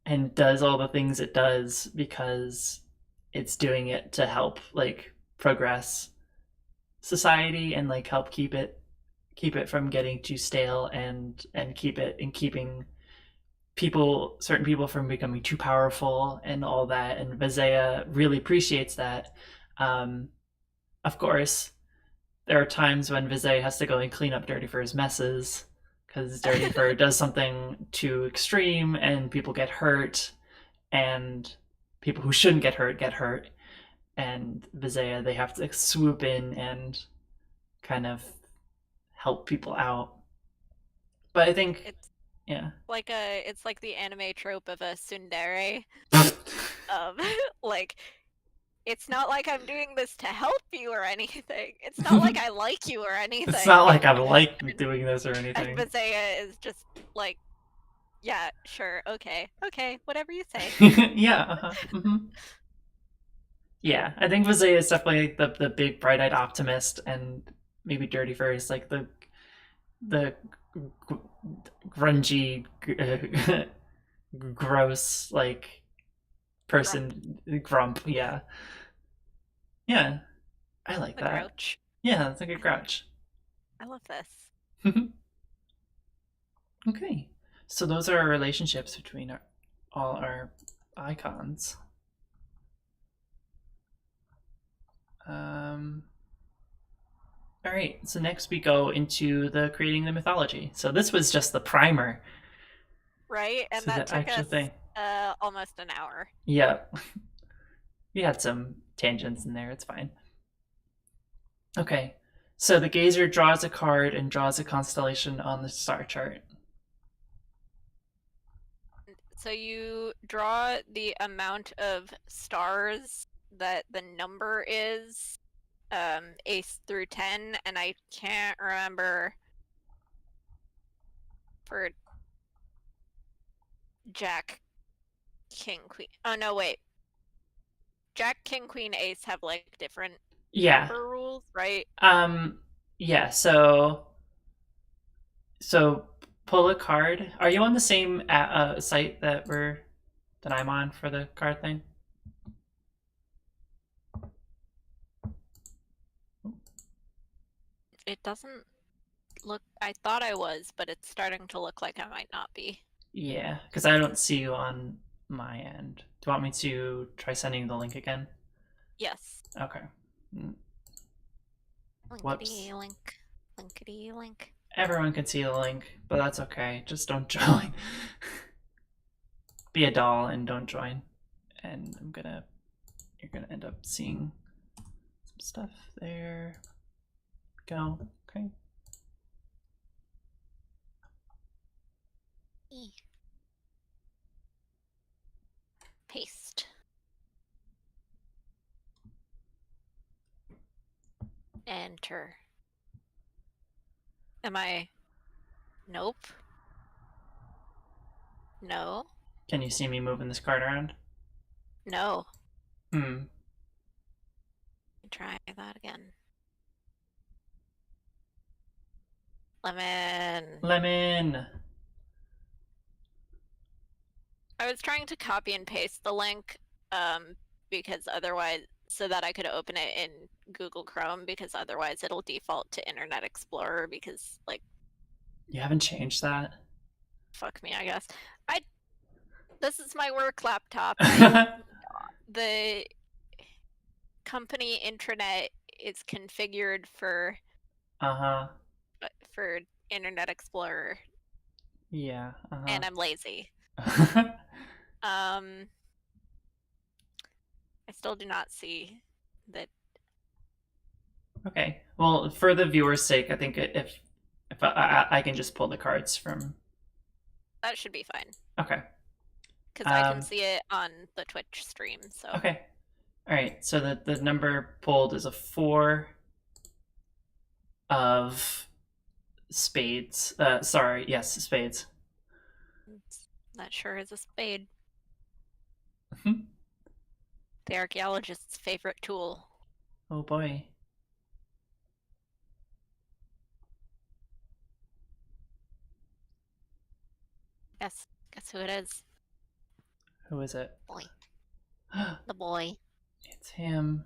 and does all the things it does because it's doing it to help like progress society and like help keep it from getting too stale and keeping certain people from becoming too powerful and all that. And Vizaya really appreciates that. Um, of course, there are times when Vizaya has to go and clean up Dirty Fur's messes because Dirty Fur does something too extreme and people get hurt, and people who shouldn't get hurt. And Vizaya, they have to swoop in and kind of help people out. But I think, It's yeah. it's like the anime trope of a tsundere. Um, like it's not like I'm doing this to help you or anything. It's not like I like you or It's anything. not like I like And, doing this or and anything. Mazaya is just like, yeah, sure, okay, whatever you say. Yeah, yeah. I think Vizaya is definitely like the big bright eyed optimist, and maybe Dirty Fur is like the grungy, gross like Grump, person grump. Yeah, yeah. I like the that. grouch. Yeah, it's like a grouch. I love this. Okay, so those are our relationships between all our icons. Um, all right, so next we go into the creating the mythology. So this was just the primer Right? And to that the took actual us thing. almost an hour. Yeah, we had some tangents in there. It's fine. Okay, so the gazer draws a card and draws a constellation on the star chart. So you draw the amount of stars that the number is, ace through 10, and I can't remember for Jack, King, Queen. Oh no, wait. Jack, King, Queen, Ace have like different Yeah. number rules, right? Um. Yeah. So pull a card. Are you on the same site that I'm on for the card thing? It doesn't look. I thought I was, but it's starting to look like I might not be. Yeah, because I don't see you on my end. Do you want me to try sending the link again? Yes. Okay. Whoops. Linkity link. Linkity link. Everyone can see the link, but that's okay. Just don't join. Be a doll and don't join. And you're gonna end up seeing some stuff there. Go. Okay. E. Paste. Enter. Am I? Nope. No. Can you see me moving this card around? No. Hmm. Try that again. Lemon. Lemon. I was trying to copy and paste the link, because otherwise, so that I could open it in Google Chrome, because otherwise it'll default to Internet Explorer, because like You haven't changed that. fuck me, I guess. I This is my work laptop. The company intranet is configured for Uh-huh. for Internet Explorer, Yeah. Uh-huh. and I'm lazy. I still do not see that. Okay. Well, for the viewer's sake, I think if I can just pull the cards from. That should be fine Okay. because I can see it on the Twitch stream. So Okay. All right. So the number pulled is a 4 of spades. Sorry. Yes, spades. that sure is a spade. Mhm. The archaeologist's favorite tool. Oh boy. Guess who it is? Who is it? Boy. The boy. It's him.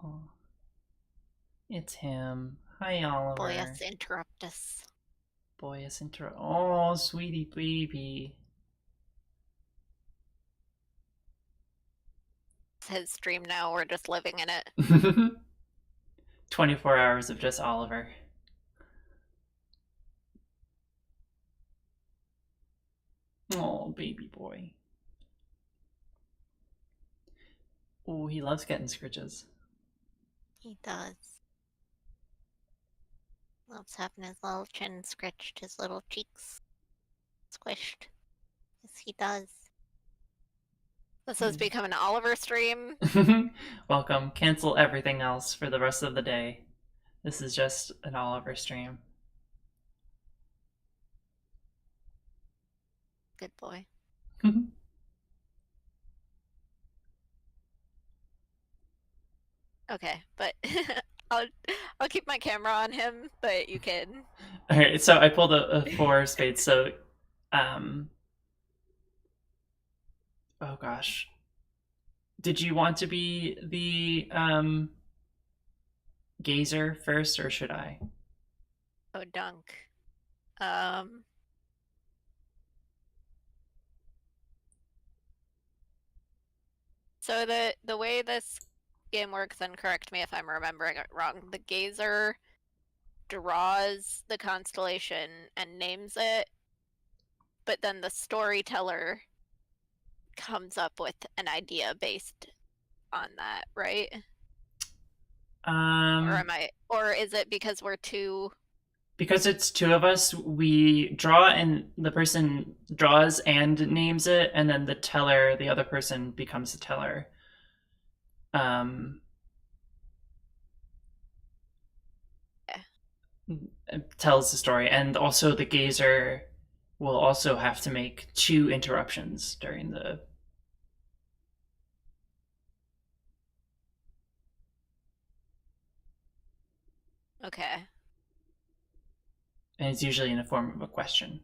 Oh, it's him. Hi, Oliver. Boyus interruptus. Boyus intro. Oh, sweetie baby. It's his stream now. We're just living in it. 24 hours of just Oliver. Oh, baby boy. Oh, he loves getting scritches. He does. Loves having his little chin scratched, his little cheeks squished. Yes, he does. This has become an Oliver stream. Welcome. Cancel everything else for the rest of the day. This is just an Oliver stream. Good boy. Okay, but I'll keep my camera on him, but you can. All right, so I pulled a 4 spades. So, oh gosh, did you want to be the gazer first, or should I? Oh, dunk. So the way this game works, and correct me if I'm remembering it wrong, the gazer draws the constellation and names it, but then the storyteller comes up with an idea based on that, right? Or is it because we're two? Because it's 2 of us, we draw and the person draws and names it, and then the teller, the other person, becomes the teller. Tells the story, and also the gazer will also have to make 2 interruptions during the. Okay. And it's usually in the form of a question.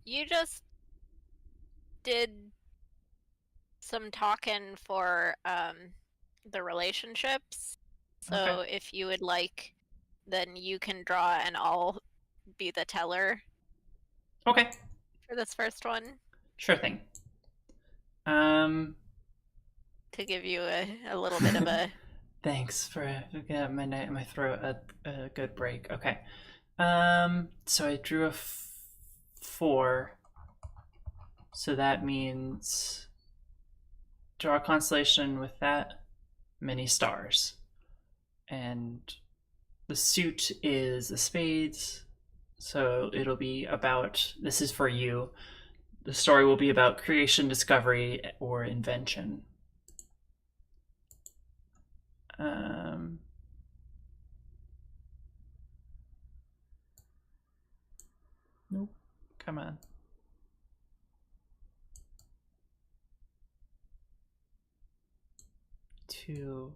You just did some talking for the relationships. So Okay. if you would like, then you can draw and I'll be the teller Okay. for this first one Sure thing. to give you a little bit of a. Thanks for my throat a good break. Okay. So I drew a 4. So that means draw a constellation with that many stars. And the suit is the spades. So it'll be about, this is for you. The story will be about creation, discovery, or invention. Nope. Come on. 2,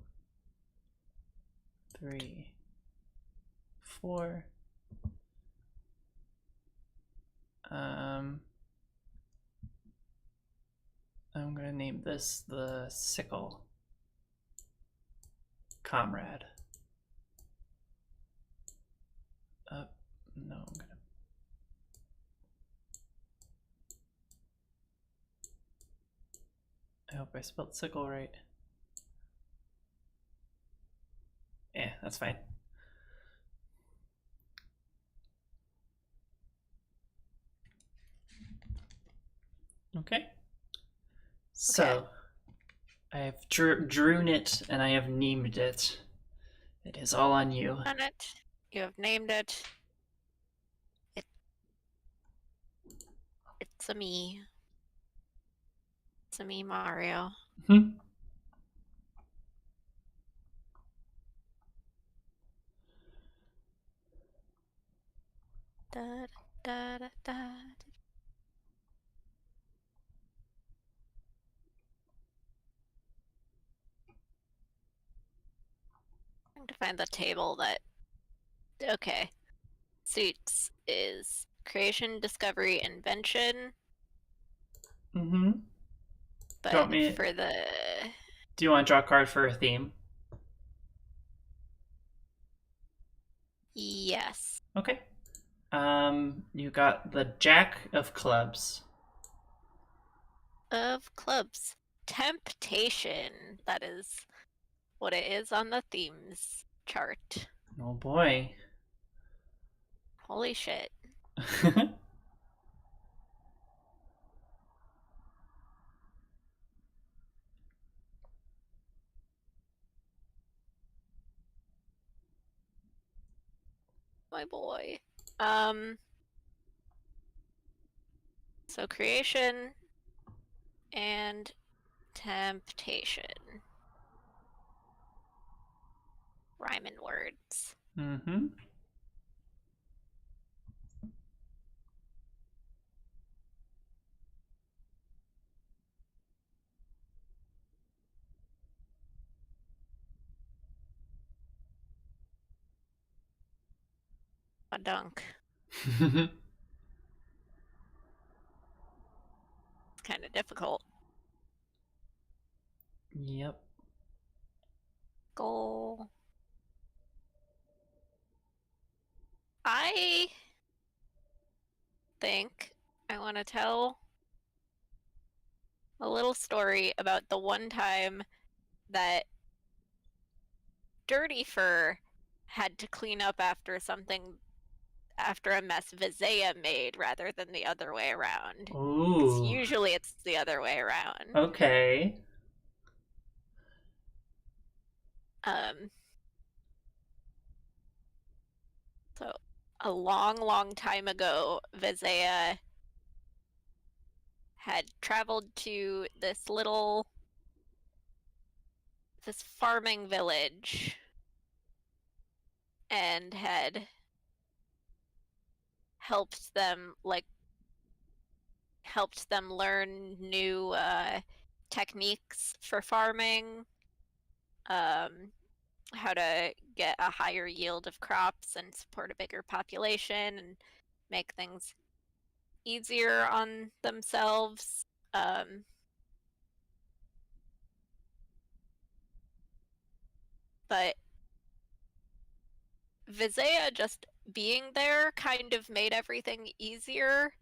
3, 4. I'm gonna name this the sickle comrade. No, I'm gonna. I hope I spelled sickle right. Yeah, that's fine. Okay. So, Okay. I have drewn it and I have named it. It is all on you. On it. You have named it. It's a me. It's a me, Mario. Hmm. Da, da, da, da. Trying to find the table that. Okay. Suits is creation, discovery, invention. Mm-hmm. But Do for the. you want to draw a card for a theme? Yes. Okay. You got the Jack of Clubs. Of clubs. Temptation. That is what it is on the themes chart. Oh boy. Holy shit. My boy. So creation and temptation. Rhyming words. Mm-hmm. A dunk. It's kind of difficult. Yep. Goal. I think I want to tell a little story about the one time that Dirty Fur had to clean up after a mess Vizaya made rather than the other way around. Because Ooh. usually it's the other way around. Okay. Um, so a long, long time ago, Vizaya had traveled to this farming village and had helped them learn new techniques for farming, um, how to get a higher yield of crops and support a bigger population and make things easier on themselves. But Vizaya just being there kind of made everything easier,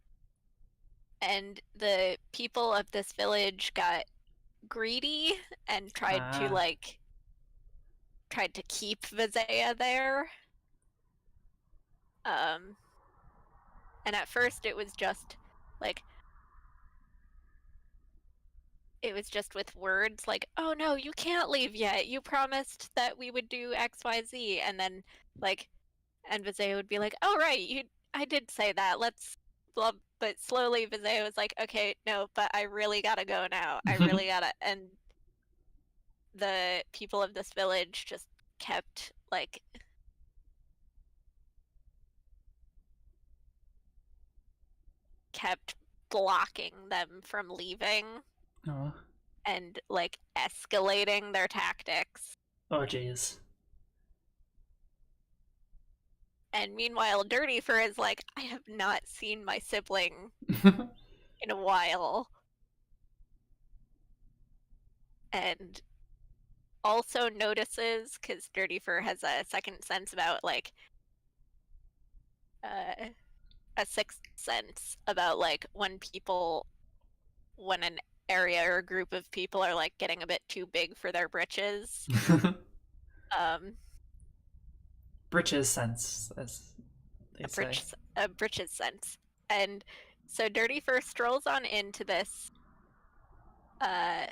and the people of this village got greedy and Ah. tried to keep Vizaya there. Um, and at first like it was just with words like, "Oh no, you can't leave yet. You promised that we would do XYZ." And then like and Vizaya would be like, "Oh right, I did say that. Let's blah." But slowly Vizaya was like, "Okay, no, but I really gotta go now. I really gotta." And the people of this village just kept kept blocking them from leaving Oh. and escalating their tactics. Oh jeez. And meanwhile, Dirty Fur is like, I have not seen my sibling in a while. And also notices, because Dirty Fur has a second sense about a sixth sense about like when an area or a group of people are like getting a bit too big for their britches. Um, Britches sense, as they say. a britches sense, and so Dirty Fur strolls on into uh,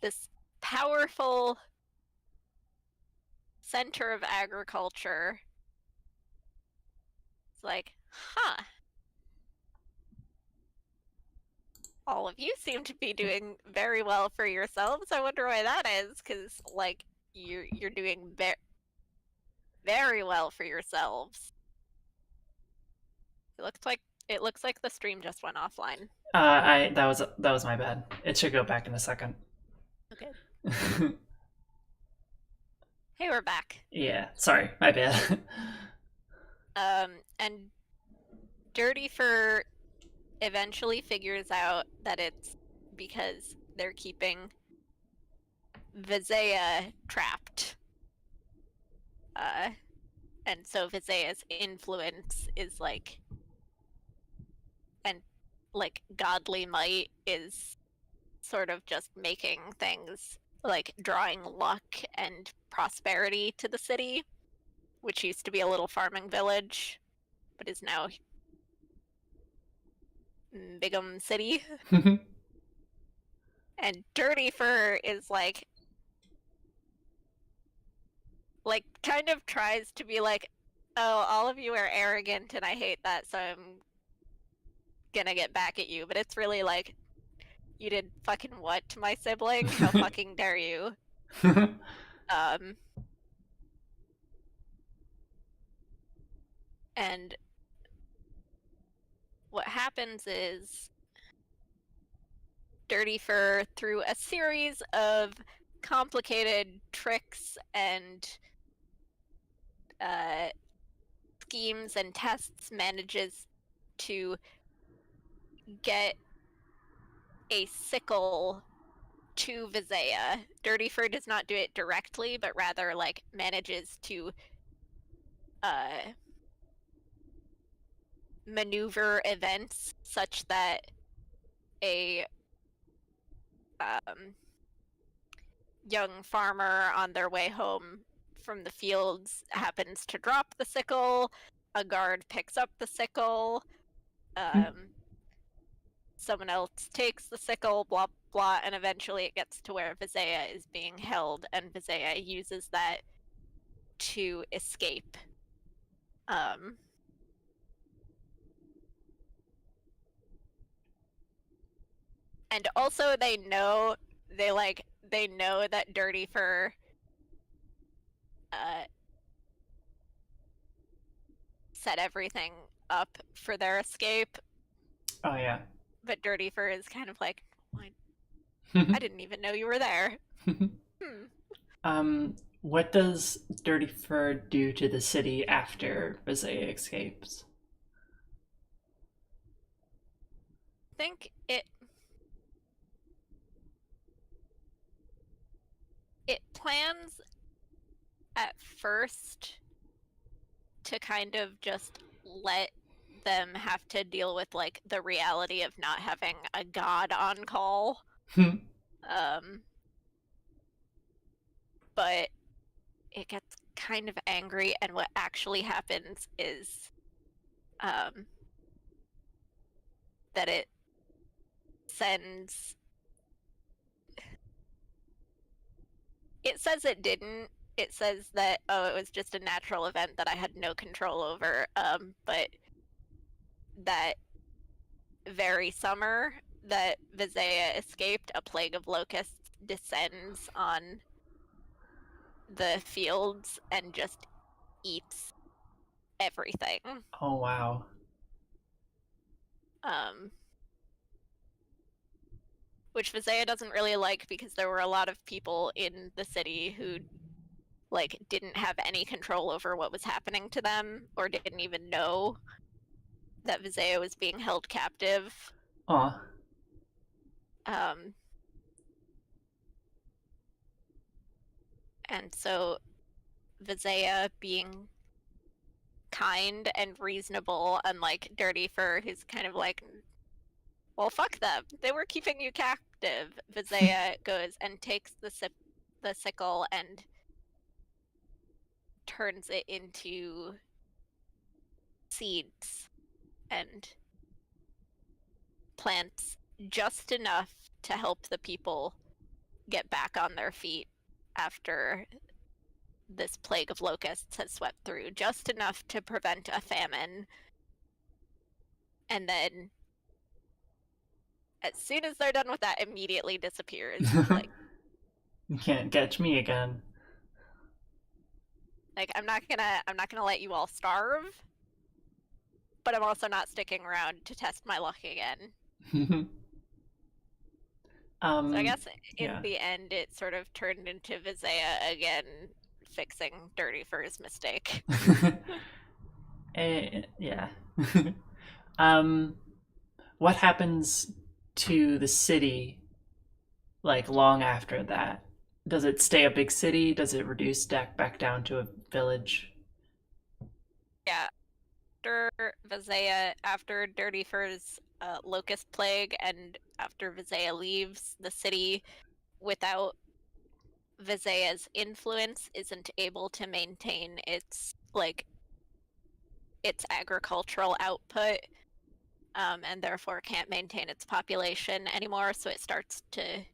this powerful center of agriculture. It's like, huh, all of you seem to be doing very well for yourselves. I wonder why that is, because like you're doing very well for yourselves. It looks like the stream just went offline. I that was my bad. It should go back in a second. Okay. Hey, we're back. Yeah, sorry, my bad. And Dirty Fur eventually figures out that it's because they're keeping Visaya trapped. And so Visaya's influence is like, and like godly might is sort of just making things like drawing luck and prosperity to the city, which used to be a little farming village, but is now Bigham City. And Dirty Fur is like kind of tries to be like, oh, all of you are arrogant and I hate that, so I'm gonna get back at you. But it's really like, you did fucking what to my sibling? How fucking dare you? And what happens is Dirty Fur, through a series of complicated tricks and schemes and tests, manages to get a sickle to Visaya. Dirty Fur does not do it directly, but rather like manages to maneuver events such that a young farmer on their way home from the fields happens to drop the sickle. A guard picks up the sickle. Someone else takes the sickle, blah blah, and eventually it gets to where Visaya is being held, and Visaya uses that to escape. And also they know that Dirty Fur set everything up for their escape. Oh yeah. But Dirty Fur is kind of like, I didn't even know you were there. What does Dirty Fur do to the city after Visaya escapes? I think it plans at first to kind of just let them have to deal with like the reality of not having a god on call. But it gets kind of angry, and what actually happens is that it sends. It says it didn't. It says that, oh, it was just a natural event that I had no control over. But that very summer that Visaya escaped, a plague of locusts descends on the fields and just eats everything. Oh wow. Which Visaya doesn't really like, because there were a lot of people in the city who like didn't have any control over what was happening to them, or didn't even know that Visaya was being held captive. Aw. And so Visaya, being kind and reasonable, unlike Dirty Fur, who's kind of like, well, fuck them. They were keeping you captive. Visaya goes and takes the sickle and turns it into seeds and plants just enough to help the people get back on their feet after this plague of locusts has swept through, just enough to prevent a famine. And then as soon as they're done with that, immediately disappears. Like, You can't catch me again. I'm not gonna let you all starve, but I'm also not sticking around to test my luck again. So I guess in yeah. the end, it sort of turned into Visaya again fixing Dirty Fur's mistake. Yeah. um, what happens to the city like long after that? Does it stay a big city? Does it reduce back down to a village? Yeah, after Visaya, after Dirty Fur's locust plague, and after Visaya leaves the city without Visaya's influence, isn't able to maintain its agricultural output, and therefore can't maintain its population anymore. So it starts to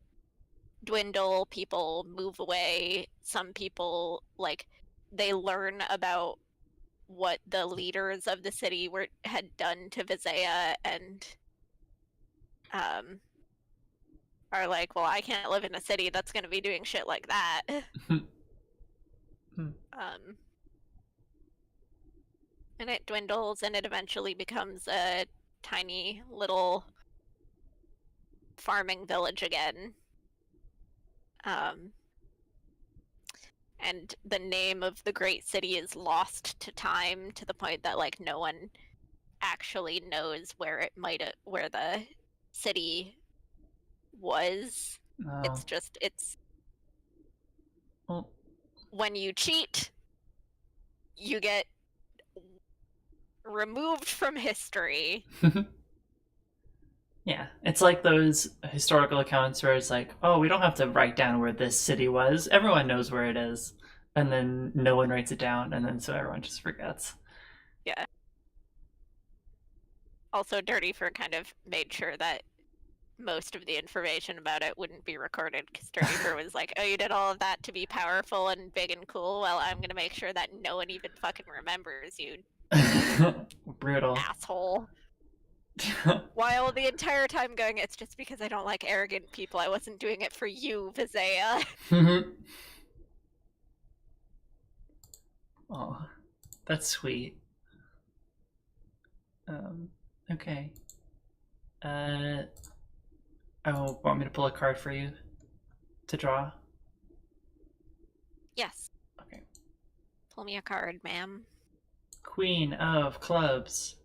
dwindle. People move away. Some people they learn about what the leaders of the city had done to Visaya, and um, are like, well, I can't live in a city that's going to be doing shit like that. um, and it dwindles, and it eventually becomes a tiny little farming village again. Um, and the name of the great city is lost to time, to the point that no one actually knows where the city was. Oh, It's just well, when you cheat, you get removed from history. yeah. It's like those historical accounts where it's like, oh, we don't have to write down where this city was. Everyone knows where it is. And then no one writes it down, and then so everyone just forgets. Yeah. Also, Dirty Fur kind of made sure that most of the information about it wouldn't be recorded, because Dirty Fur was like, oh, you did all of that to be powerful and big and cool? Well, I'm going to make sure that no one even fucking remembers you, Brutal. asshole. While the entire time going, it's just because I don't like arrogant people. I wasn't doing it for you, Visaya. Oh, that's sweet. Okay. Uh, oh, want me to pull a card for you to draw? Yes. Okay. Pull me a card, ma'am. Queen of Clubs.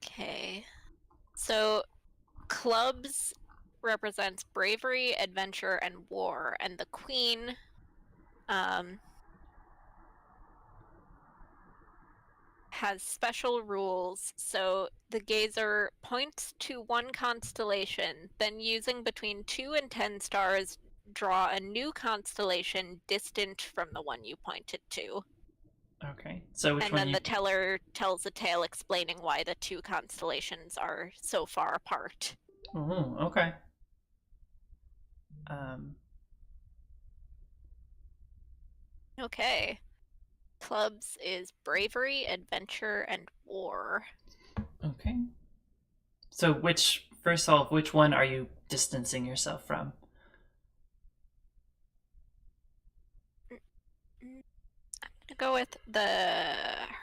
Okay. So, clubs represents bravery, adventure, and war, and the queen has special rules. So the gazer points to one constellation, then using between 2 and 10 stars, draw a new constellation distant from the one you pointed to. Okay. So which And one then you? the teller tells a tale explaining why the 2 constellations are so far apart. Oh, okay. Um, Okay. Clubs is bravery, adventure, and war. okay. So which, first off, which one are you distancing yourself from? I'm gonna go with the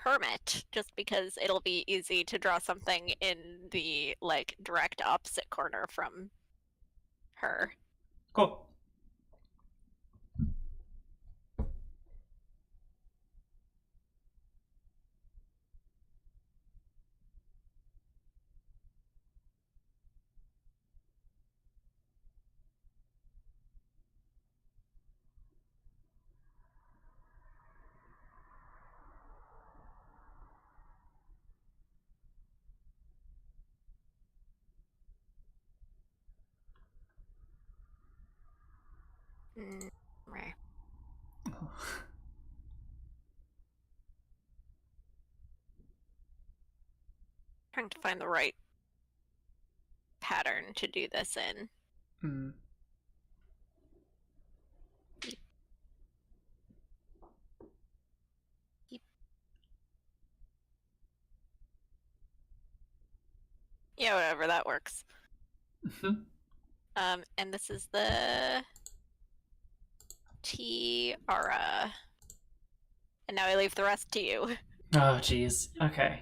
hermit, just because it'll be easy to draw something in the direct opposite corner from her. Cool. Right. Trying to find the right pattern to do this in. Mm. Yeah, whatever, that works. And this is the tiara. And now I leave the rest to you. Oh, jeez. Okay.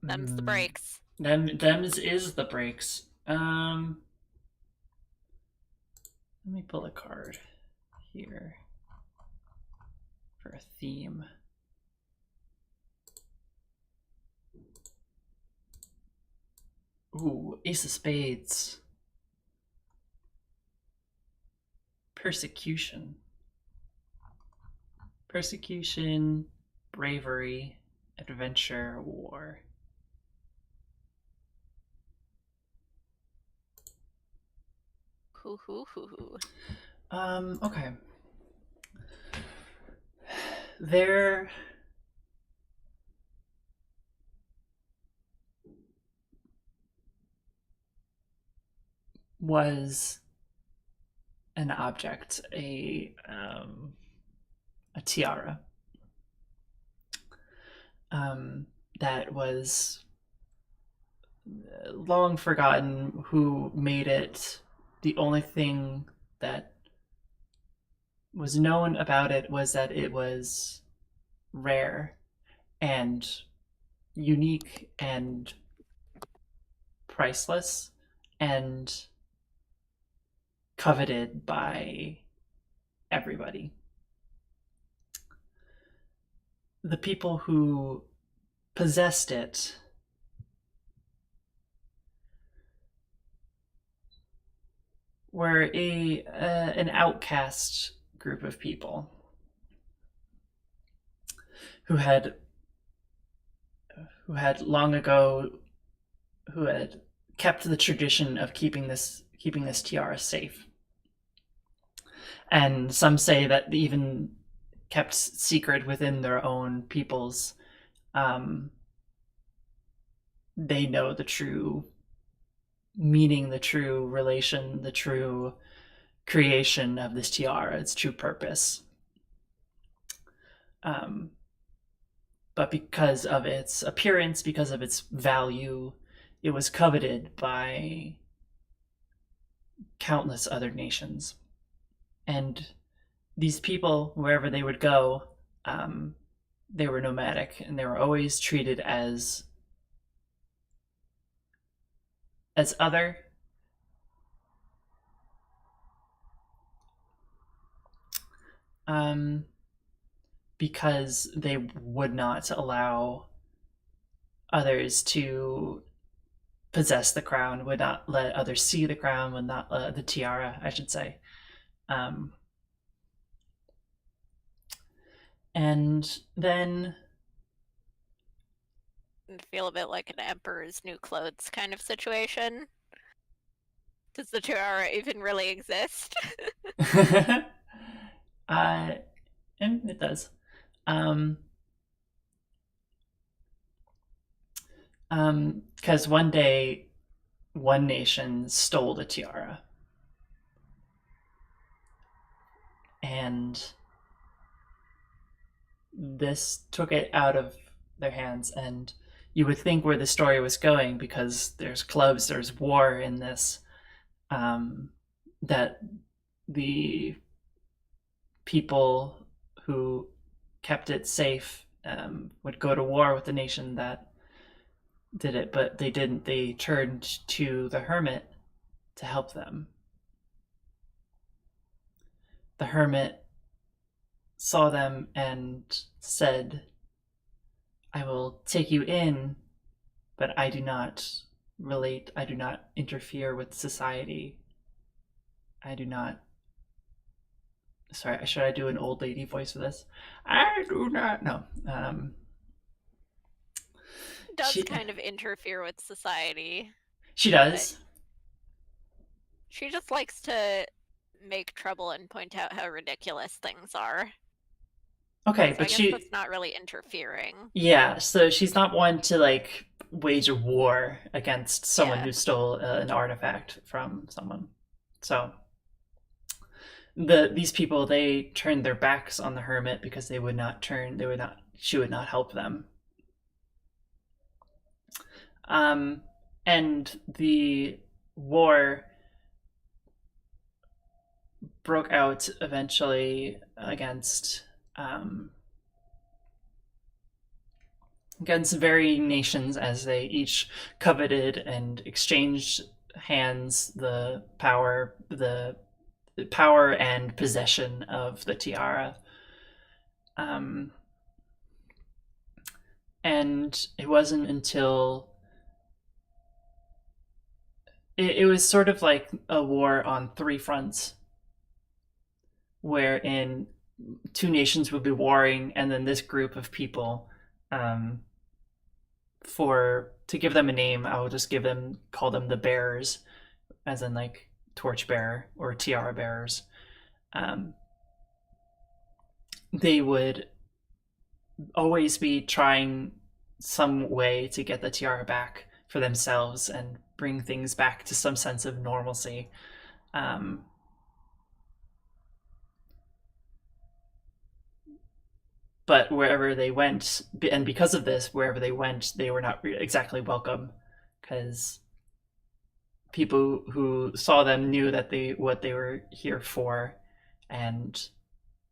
Them's the breaks. Them's is the breaks. Let me pull a card here for a theme. Ooh, Ace of Spades. Persecution. Persecution, bravery, adventure, war. Okay. There was an object, a tiara, that was long forgotten who made it. The only thing that was known about it was that it was rare and unique and priceless and coveted by everybody. The people who possessed it were an outcast group of people who had long ago who had kept the tradition of keeping this tiara safe. And some say that even kept secret within their own peoples. They know the true meaning, the true relation, the true creation of this tiara, its true purpose. But because of its appearance, because of its value, it was coveted by countless other nations. And these people, wherever they would go, they were nomadic, and they were always treated as other. Because they would not allow others to possess the crown, would not let others see the crown, would not the tiara, I should say. And then I feel a bit like an emperor's new clothes kind of situation. Does the tiara even really exist? And it does. Because one day, one nation stole the tiara, and this took it out of their hands. And you would think where the story was going, because there's clubs, there's war in this, that the people who kept it safe would go to war with the nation that did it, but they didn't. They turned to the hermit to help them. The hermit saw them and said, I will take you in, but I do not relate, I do not interfere with society. I do not. Sorry, should I do an old lady voice for this? I do not. No. does kind of interfere with society, she but does. she just likes to make trouble and point out how ridiculous things are. Okay, So I but guess that's not really interfering. yeah, so she's not one to like wage a war against someone Yeah. who stole an artifact from someone. So these people, they turned their backs on the hermit because she would not help them. Um, and the war broke out eventually against varying nations as they each coveted and exchanged hands the power and possession of the tiara. Um, and it wasn't until it was sort of like a war on three fronts, wherein two nations would be warring, and then this group of people, um, for to give them a name, I will just call them the bearers, as in like torch bearer or tiara bearers. Um, they would always be trying some way to get the tiara back for themselves and bring things back to some sense of normalcy. Um, but wherever they went, and because of this, wherever they went, they were not exactly welcome, because people who saw them knew that they what they were here for, and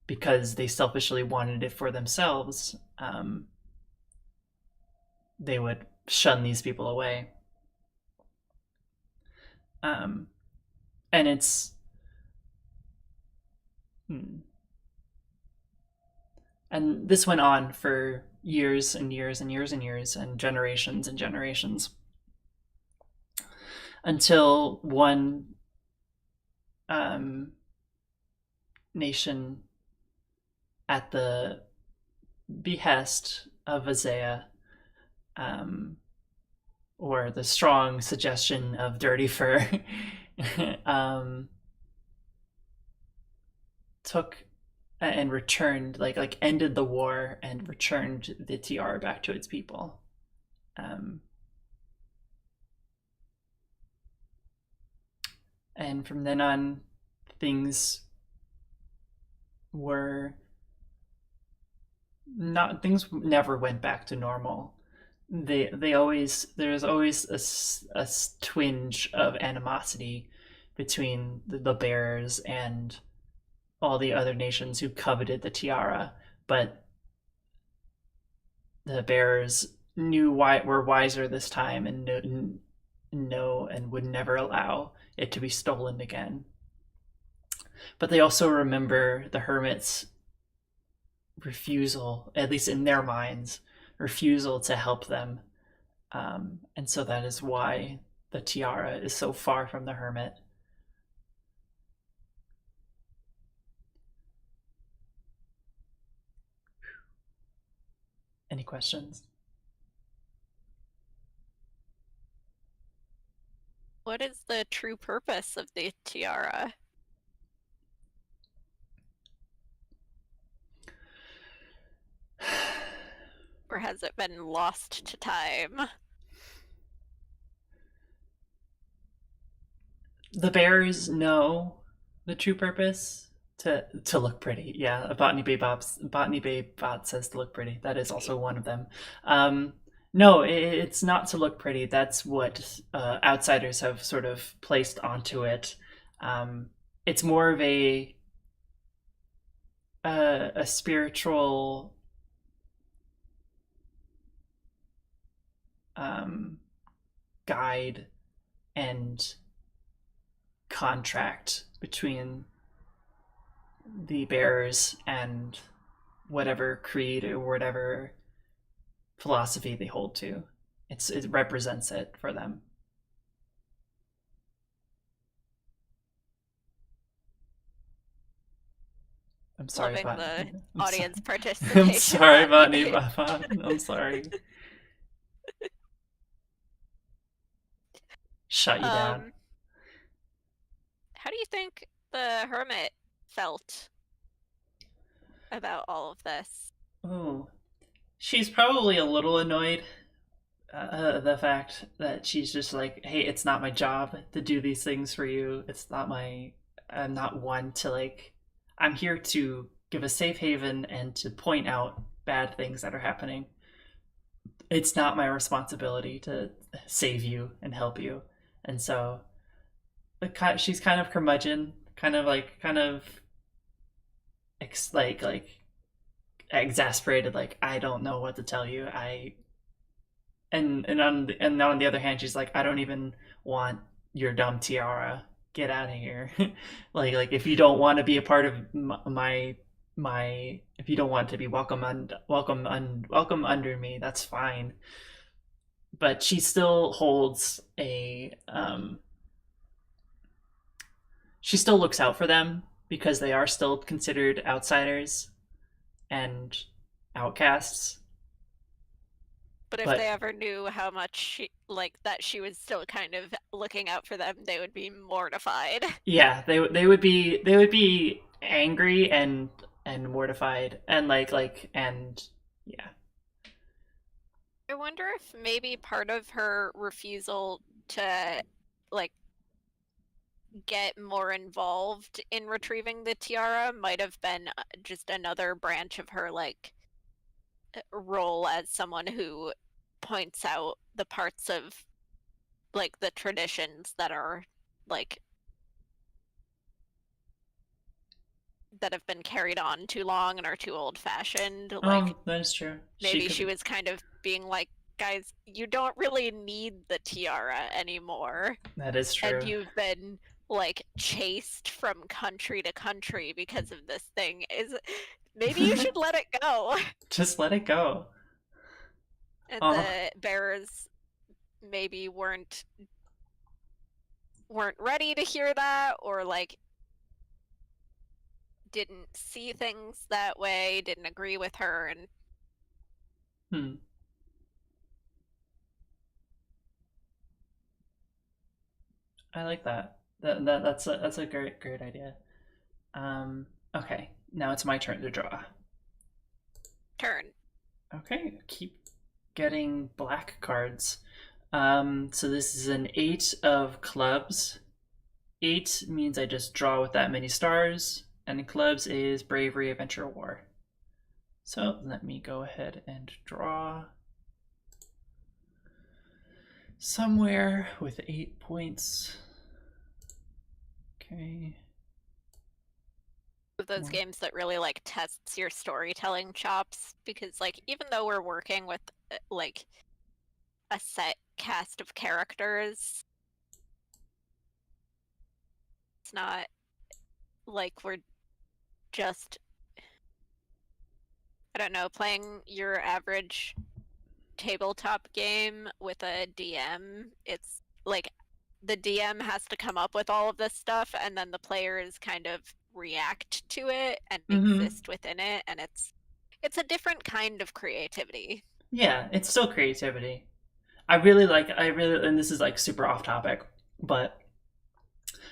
because they selfishly wanted it for themselves, they would shun these people away. Um, and it's and this went on for years and years and years and years and generations until one nation, at the behest of Isaiah, or the strong suggestion of Dirty Fur, took and returned, like ended the war and returned the tiara back to its people. And from then on, things were not things never went back to normal. They always There's always a twinge of animosity between the bears and all the other nations who coveted the tiara, but the bears were wiser this time and and would never allow it to be stolen again. But they also remember the hermit's refusal, at least in their minds, refusal to help them. And so that is why the tiara is so far from the hermit. Any questions? What is the true purpose of the tiara? Or has it been lost to time? The bears know the true purpose, to look pretty. Yeah, Botany Babe Bot says to look pretty. That is also one of them. No, it's not to look pretty. That's what outsiders have sort of placed onto it. It's more of a spiritual guide and contract between the bearers and whatever creed or whatever philosophy they hold to. It represents it for them. I'm sorry, Loving Bot. the audience participation. I'm sorry, Botany Bot. I'm sorry. shut you down. Um, how do you think the hermit felt about all of this? Ooh, she's probably a little annoyed. The fact that she's just like, hey, it's not my job to do these things for you. It's not my. I'm not one to like. I'm here to give a safe haven and to point out bad things that are happening. It's not my responsibility to save you and help you. And so she's kind of curmudgeon, kind of like exasperated. Like I don't know what to tell you. And on the other hand, she's like, I don't even want your dumb tiara. Get out of here. Like if you don't want to be a part of my if you don't want to be welcome under me, that's fine. But she still holds a she still looks out for them because they are still considered outsiders and outcasts. But if they But ever knew how much that she was still kind of looking out for them, they would be mortified. yeah, they would be angry and mortified and and yeah. I wonder if maybe part of her refusal to like get more involved in retrieving the tiara might have been just another branch of her role as someone who points out the parts of the traditions that are like that have been carried on too long and are too old fashioned. Like That is true. She maybe could she be. was kind of being like, guys, you don't really need the tiara anymore. That is And true. you've been chased from country to country because of this thing. Is maybe you should let it go. Just let it go. And Oh, the bearers maybe weren't ready to hear that, or didn't see things that way, didn't agree with her, and hmm. I like that. That's a great idea. Okay, now it's my turn to draw. turn. Okay, keep getting black cards. So this is an 8 of clubs. 8 means I just draw with that many stars, and clubs is bravery, adventure, war. So let me go ahead and draw somewhere with 8 points. Okay. Of those games that really tests your storytelling chops, because even though we're working with a set cast of characters, it's not like we're just, I don't know, playing your average tabletop game with a DM. It's like the DM has to come up with all of this stuff, and then the players kind of react to it and Mm-hmm. exist within it, and it's a different kind of creativity. Yeah, it's still creativity. and this is like super off topic, but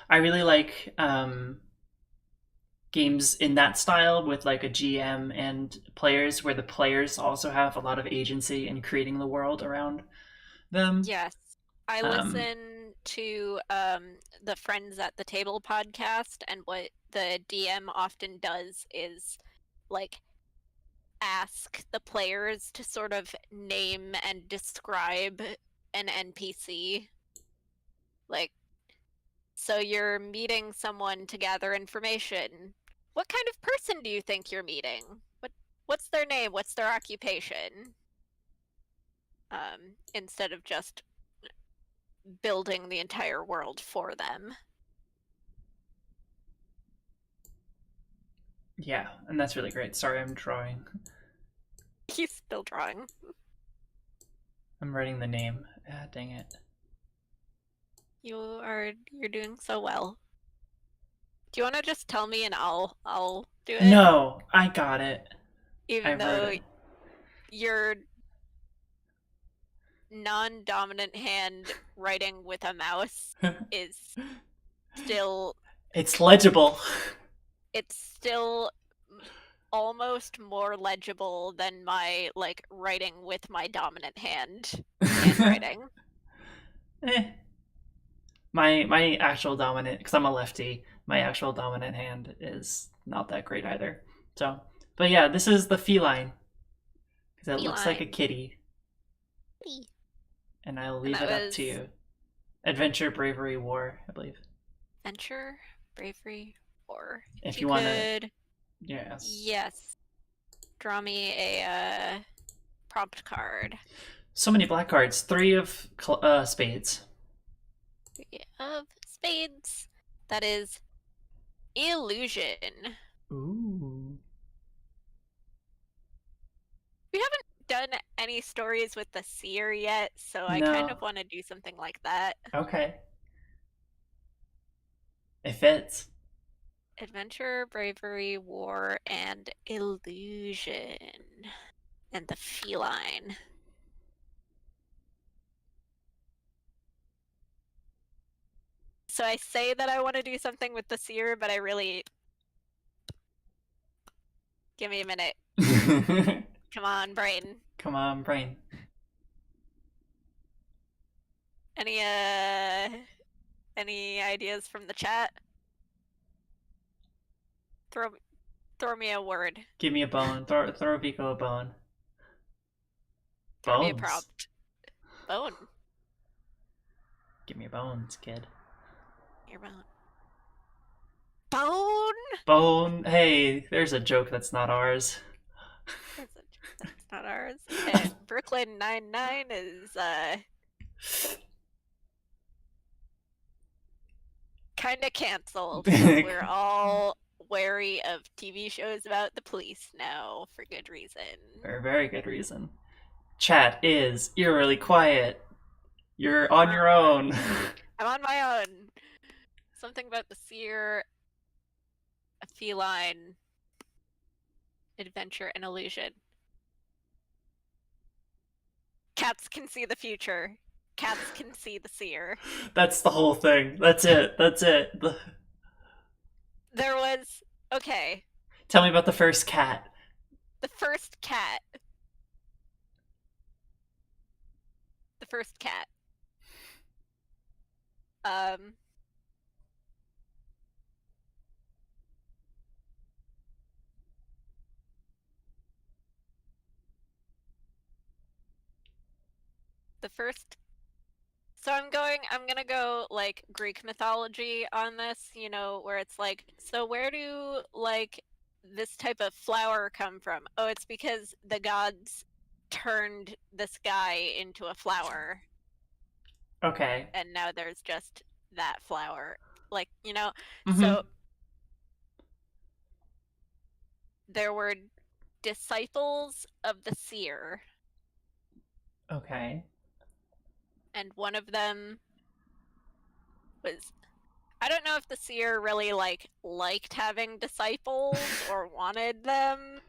I really like games in that style with like a GM and players where the players also have a lot of agency in creating the world around them. Yes. I Um, listen to the Friends at the Table podcast, and what the DM often does is like ask the players to sort of name and describe an NPC. Like, so you're meeting someone to gather information. What kind of person do you think you're meeting? What's their name? What's their occupation? Instead of just building the entire world for them. yeah, and that's really great. Sorry, I'm drawing. He's still drawing. I'm writing the name. Ah, dang it. You're doing so well. Do you want to just tell me and I'll do it? No, I got it. I Even wrote though it. your non-dominant hand writing with a mouse is still It's legible. it's still almost more legible than my like writing with my dominant hand handwriting. Eh. My actual dominant, because I'm a lefty, my actual dominant hand is not that great either. So, but yeah, this is the feline because it looks like a Feline. kitty, and I'll And leave that it up was to you. Adventure, bravery, war, I believe. Venture, Bravery, or if If you you want to, could, yes. yes, draw me a prompt card. So many black cards. 3 of spades. 3 of spades. That is illusion. Ooh. We haven't done any stories with the seer yet, so I kind No. of want to do something like that. Okay. It fits. Adventure, bravery, war, and illusion. And the feline. So I say that I want to do something with the seer, but I really. Give me a minute. Come on, brain. Come on, brain. Any any ideas from the chat? Throw me a word. Give me a bone. Throw Vico a bone. Throw me a Bones. prompt. Bone. Give me bones, kid. Your bone. Bone. Bone. Hey, there's a joke that's not ours. That's not ours. And Brooklyn 99 is kind of canceled because we're all wary of TV shows about the police now for good reason. For a very good reason. Chat is eerily quiet. You're on your own. I'm on my own. Something about the seer, a feline, adventure, and illusion. Cats can see the future. Cats can see the seer. That's the whole thing. That's it. That's it. There was okay. Tell me about the first cat. The first cat. The first cat. The first. So I'm gonna go like Greek mythology on this, you know, where it's like, so where do like this type of flower come from? Oh, it's because the gods turned this guy into a flower. Okay. And now there's just that flower. Like, you know, Mm-hmm. so there were disciples of the seer. Okay. And one of them was I don't know if the seer really liked having disciples or wanted them.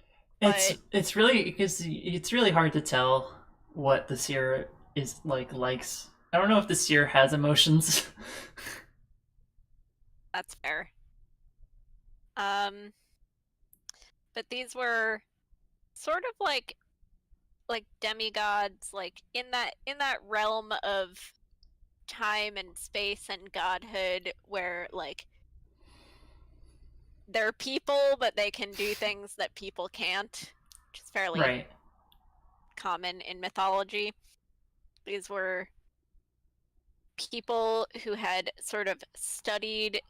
It's really because it's really hard to tell what the seer is likes. I don't know if the seer has emotions. That's fair. But these were sort of like demigods, like in that realm of time and space and godhood where like they're people but they can do things that people can't, which is fairly Right. common in mythology. These were people who had sort of studied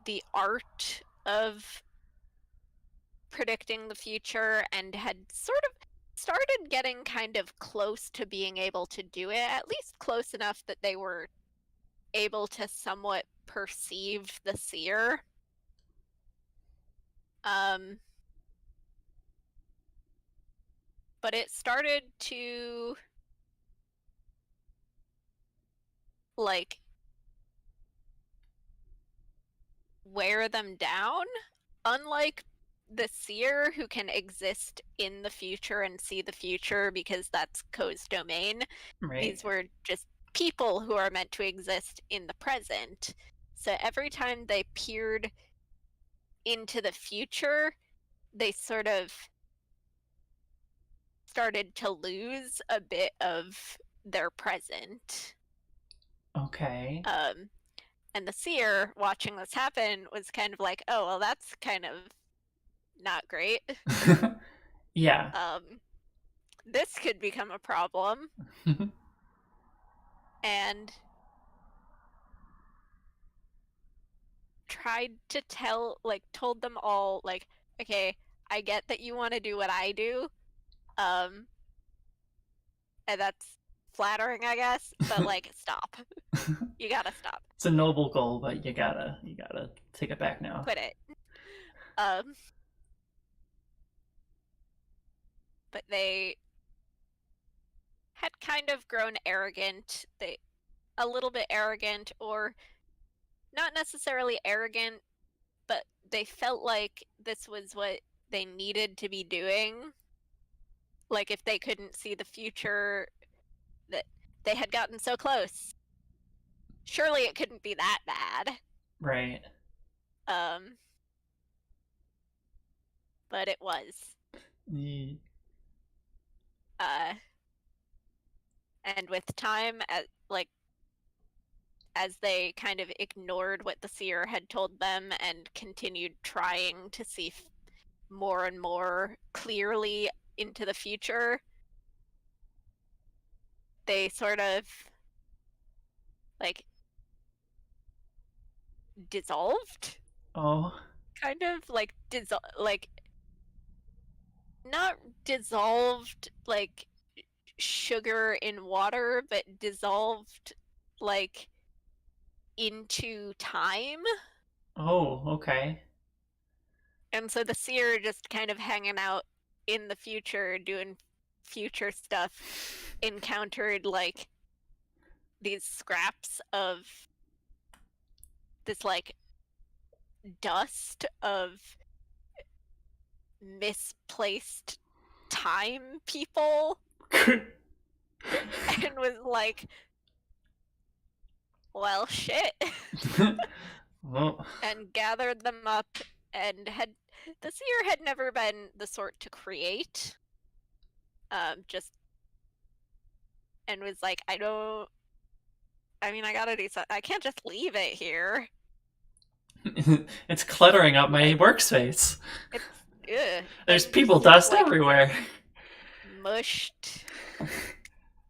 the art of predicting the future and had sort of started getting kind of close to being able to do it, at least close enough that they were able to somewhat perceive the seer. But it started to like wear them down, unlike the seer who can exist in the future and see the future because that's Ko's domain. Right. These were just people who are meant to exist in the present. So every time they peered into the future, they sort of started to lose a bit of their present. Okay. Um, and the seer watching this happen was kind of like, oh, well, that's kind of not great. Yeah. This could become a problem. And tried to told them all, like, okay, I get that you want to do what I do. And that's flattering, I guess, but like, stop. You gotta stop. It's a noble goal, but you gotta take it back now. Quit it. Um, but they had kind of grown arrogant. They a little bit arrogant, or not necessarily arrogant, but they felt like this was what they needed to be doing. Like if they couldn't see the future, that they had gotten so close. Surely it couldn't be that bad. Right. Um, but it was. Mm. Uh, and with time, as they kind of ignored what the seer had told them and continued trying to see more and more clearly into the future, they sort of like dissolved, Oh. kind of like not dissolved like sugar in water, but dissolved like into time. Oh, okay. And so the seer just kind of hanging out in the future doing future stuff encountered like these scraps of this like dust of misplaced time people and was like, well, shit. Well, And gathered them up and the seer had never been the sort to create. Just and was like, I gotta do something. I can't just leave it here. it's cluttering up my Like workspace. it's ugh. There's And people just sort of dust like everywhere. mushed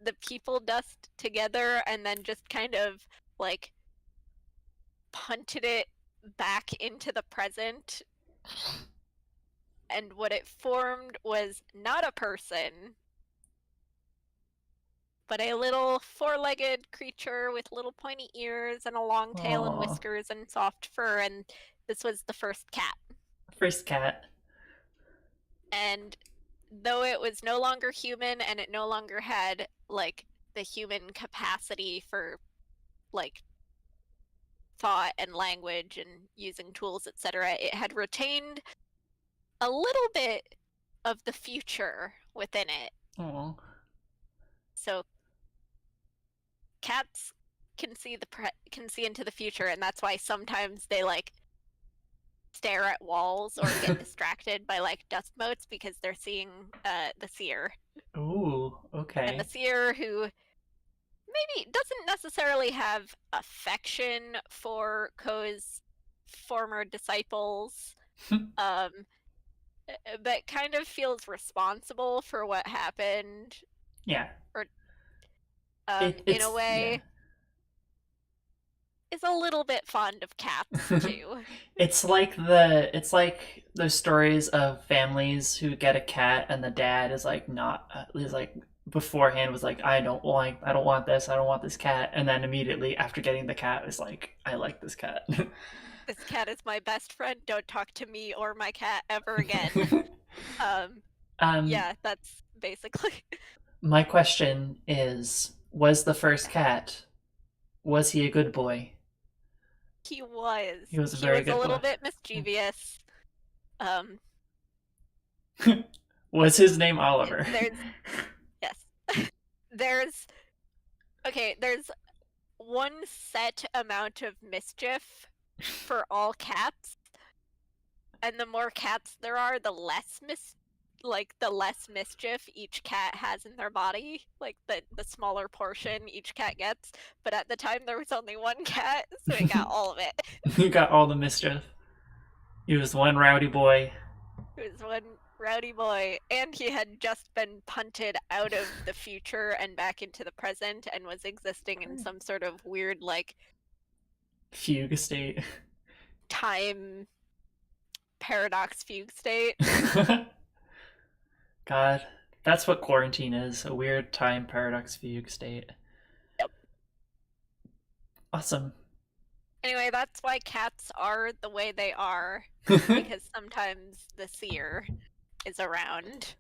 the people dust together and then just kind of like punted it back into the present. And what it formed was not a person, but a little four-legged creature with little pointy ears and a long tail and Oh, whiskers and soft fur. And this was the first cat. first cat. And though it was no longer human and it no longer had like the human capacity for like thought and language and using tools, etc., it had retained a little bit of the future within it. Oh. So cats can see into the future, and that's why sometimes they like stare at walls or get distracted by like dust motes because they're seeing the seer. Ooh, And the okay. seer who maybe doesn't necessarily have affection for Ko's former disciples, um, but kind of feels responsible for what happened, Yeah. or in a Yeah. way is a little bit fond of cats too. It's like those stories of families who get a cat and the dad is like not is like beforehand was like I don't want this, I don't want this cat, and then immediately after getting the cat is like I like this cat. This cat is my best friend. Don't talk to me or my cat ever again. Um, um yeah, that's basically. my question is, was the first cat, was he a good boy? He was. He was a He very was a good little boy. bit mischievous. Um, Was his name Oliver? Yes. there's okay, there's one set amount of mischief for all cats, and the more cats there are, the less mischief each cat has in their body, like the smaller portion each cat gets. But at the time there was only one cat, so it got all of it. You got all the mischief. He was one rowdy boy. It was one rowdy boy, and he had just been punted out of the future and back into the present and was existing in some sort of weird, like, Fugue state. time paradox fugue state. God, that's what quarantine is, a weird time paradox fugue state. Yep. Awesome. Anyway, that's why cats are the way they are, because sometimes the seer is around,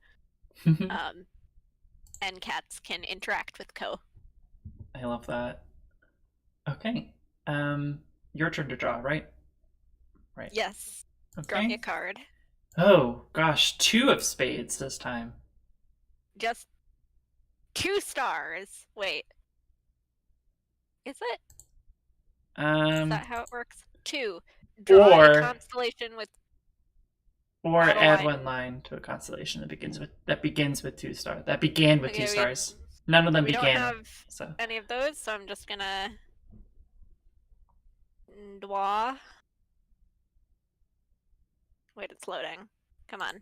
and cats can interact with Ko. I love that. Okay. Your turn to draw, right? Right. Yes. Okay. Draw me a card. Oh, gosh, 2 of spades this time. Just 2 stars. Wait. Is it? Is that how it works? 2. Draw a constellation with. Or add one line to a constellation that begins with 2 stars. That began with 2 stars. None of them began. We don't have any of those, so I'm just gonna draw. Wait, it's loading. Come on.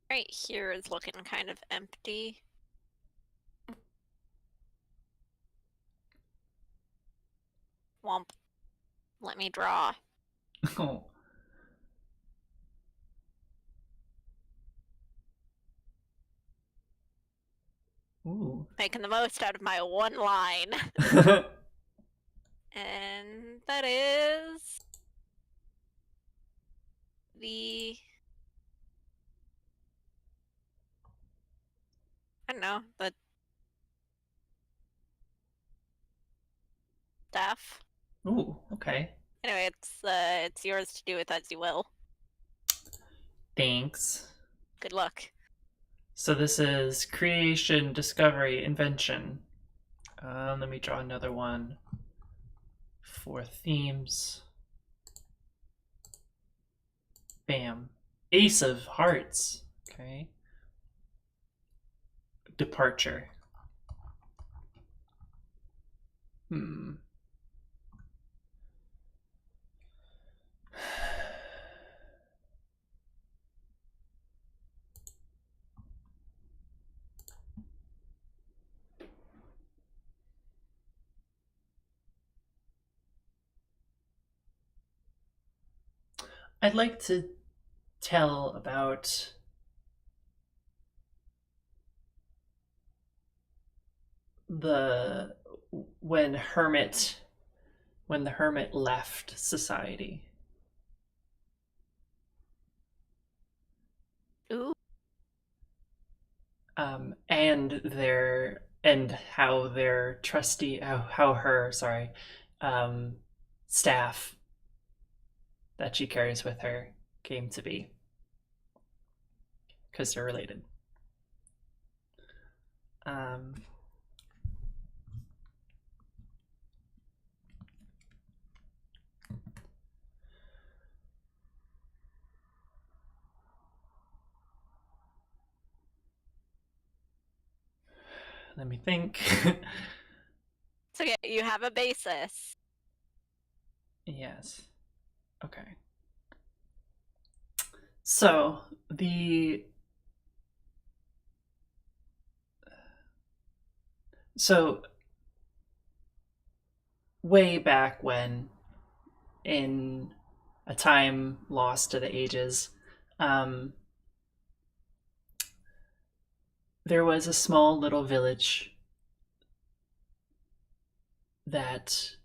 Right here is looking kind of empty. Womp. Let me draw. Oh. Ooh. Making the most out of my one line. And that is the, I don't know, the staff. Ooh, okay. Anyway, it's yours to do with as you will. Thanks. Good luck. So this is creation, discovery, invention. Let me draw another one for themes. Bam. Ace of hearts. Okay. Departure. I'd like to tell about when the hermit left society. Ooh. And how their trustee, how her staff that she carries with her came to be, because they're related. Let me think. So yeah, you have a basis. Yes. Okay. So way back when, in a time lost to the ages, there was a small little village that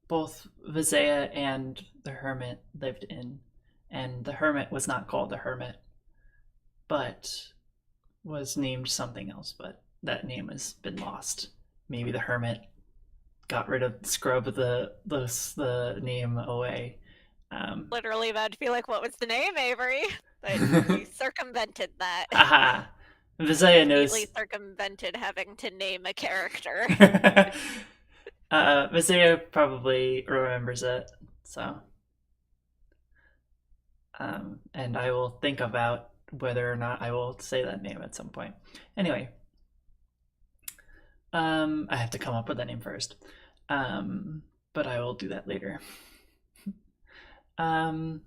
both Visaya and the hermit lived in. And the hermit was not called the hermit, but was named something else, but that name has been lost. Maybe the hermit. got rid of scrub the name away. Um, Literally about to be like, what was the name, Avery? But you circumvented that. haha. Visaya Conveniently knows. circumvented having to name a character. Visaya probably remembers it. So, and I will think about whether or not I will say that name at some point. Anyway, I have to come up with that name first. But I will do that later. Um,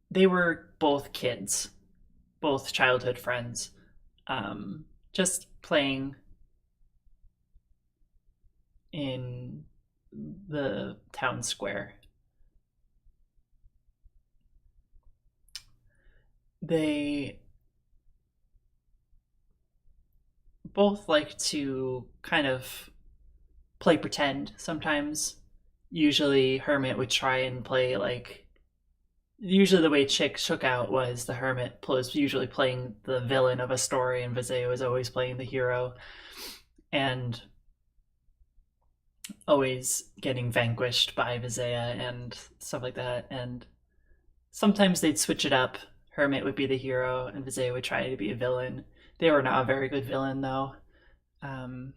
they were both kids, both childhood friends, just playing in the town square. They both like to kind of play pretend sometimes. Usually, Hermit would try and play like. Usually, the way Chick shook out was the Hermit was usually playing the villain of a story, and Viseo was always playing the hero, and always getting vanquished by Visea and stuff like that. And sometimes they'd switch it up. Hermit would be the hero, and Visea would try to be a villain. They were not a very good villain, though. Um,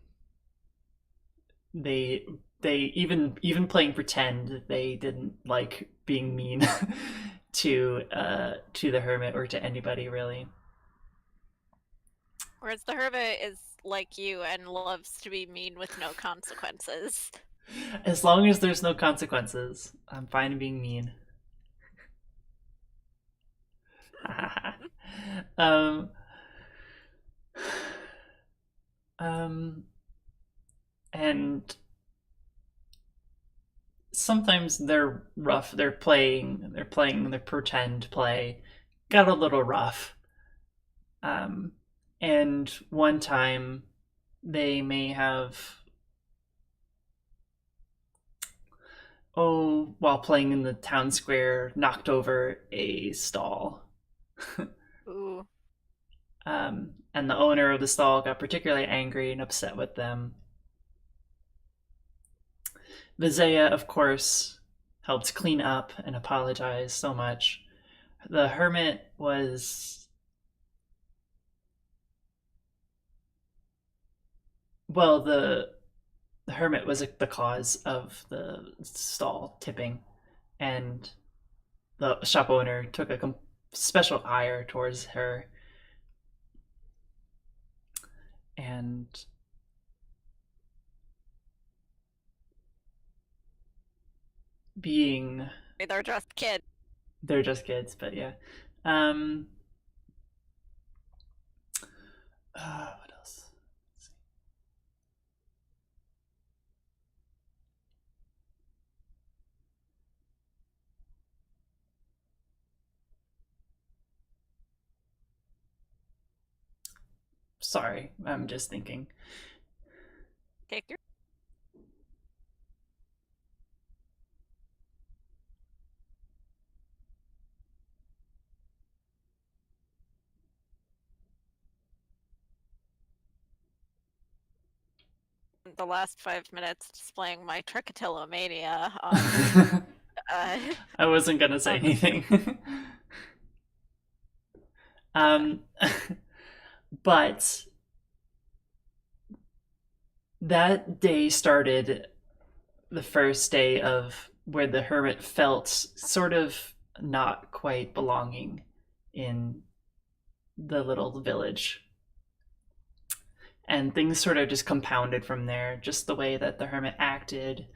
they even playing pretend, they didn't like being mean to the Hermit or to anybody really. Whereas the hermit is like you and loves to be mean with no consequences. As long as there's no consequences, I'm fine being mean. um, um, and sometimes they're rough. They're playing their pretend play. Got a little rough. Um, and one time they may have, while playing in the town square, knocked over a stall. Ooh. And the owner of the stall got particularly angry and upset with them. Visaya, of course, helped clean up and apologize so much. The hermit was, well, the hermit was the cause of the stall tipping, and the shop owner took a special ire towards her, and being They're just kids. they're just kids, but yeah. Um, what else? Sorry, I'm just thinking. Take your the last 5 minutes displaying my trichotillomania uh, I wasn't gonna say on the anything. um, but that day started the first day of where the hermit felt sort of not quite belonging in the little village. And things sort of just compounded from there, just the way that the hermit acted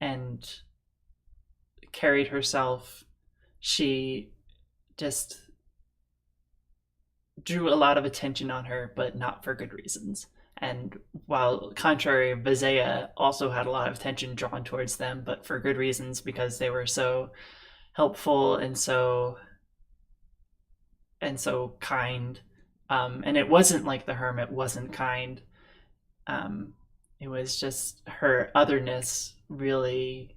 and carried herself. She just drew a lot of attention on her, but not for good reasons. And while contrary, Visaya also had a lot of attention drawn towards them, but for good reasons because they were so helpful and so kind. And it wasn't like the hermit wasn't kind. Um, it was just her otherness really,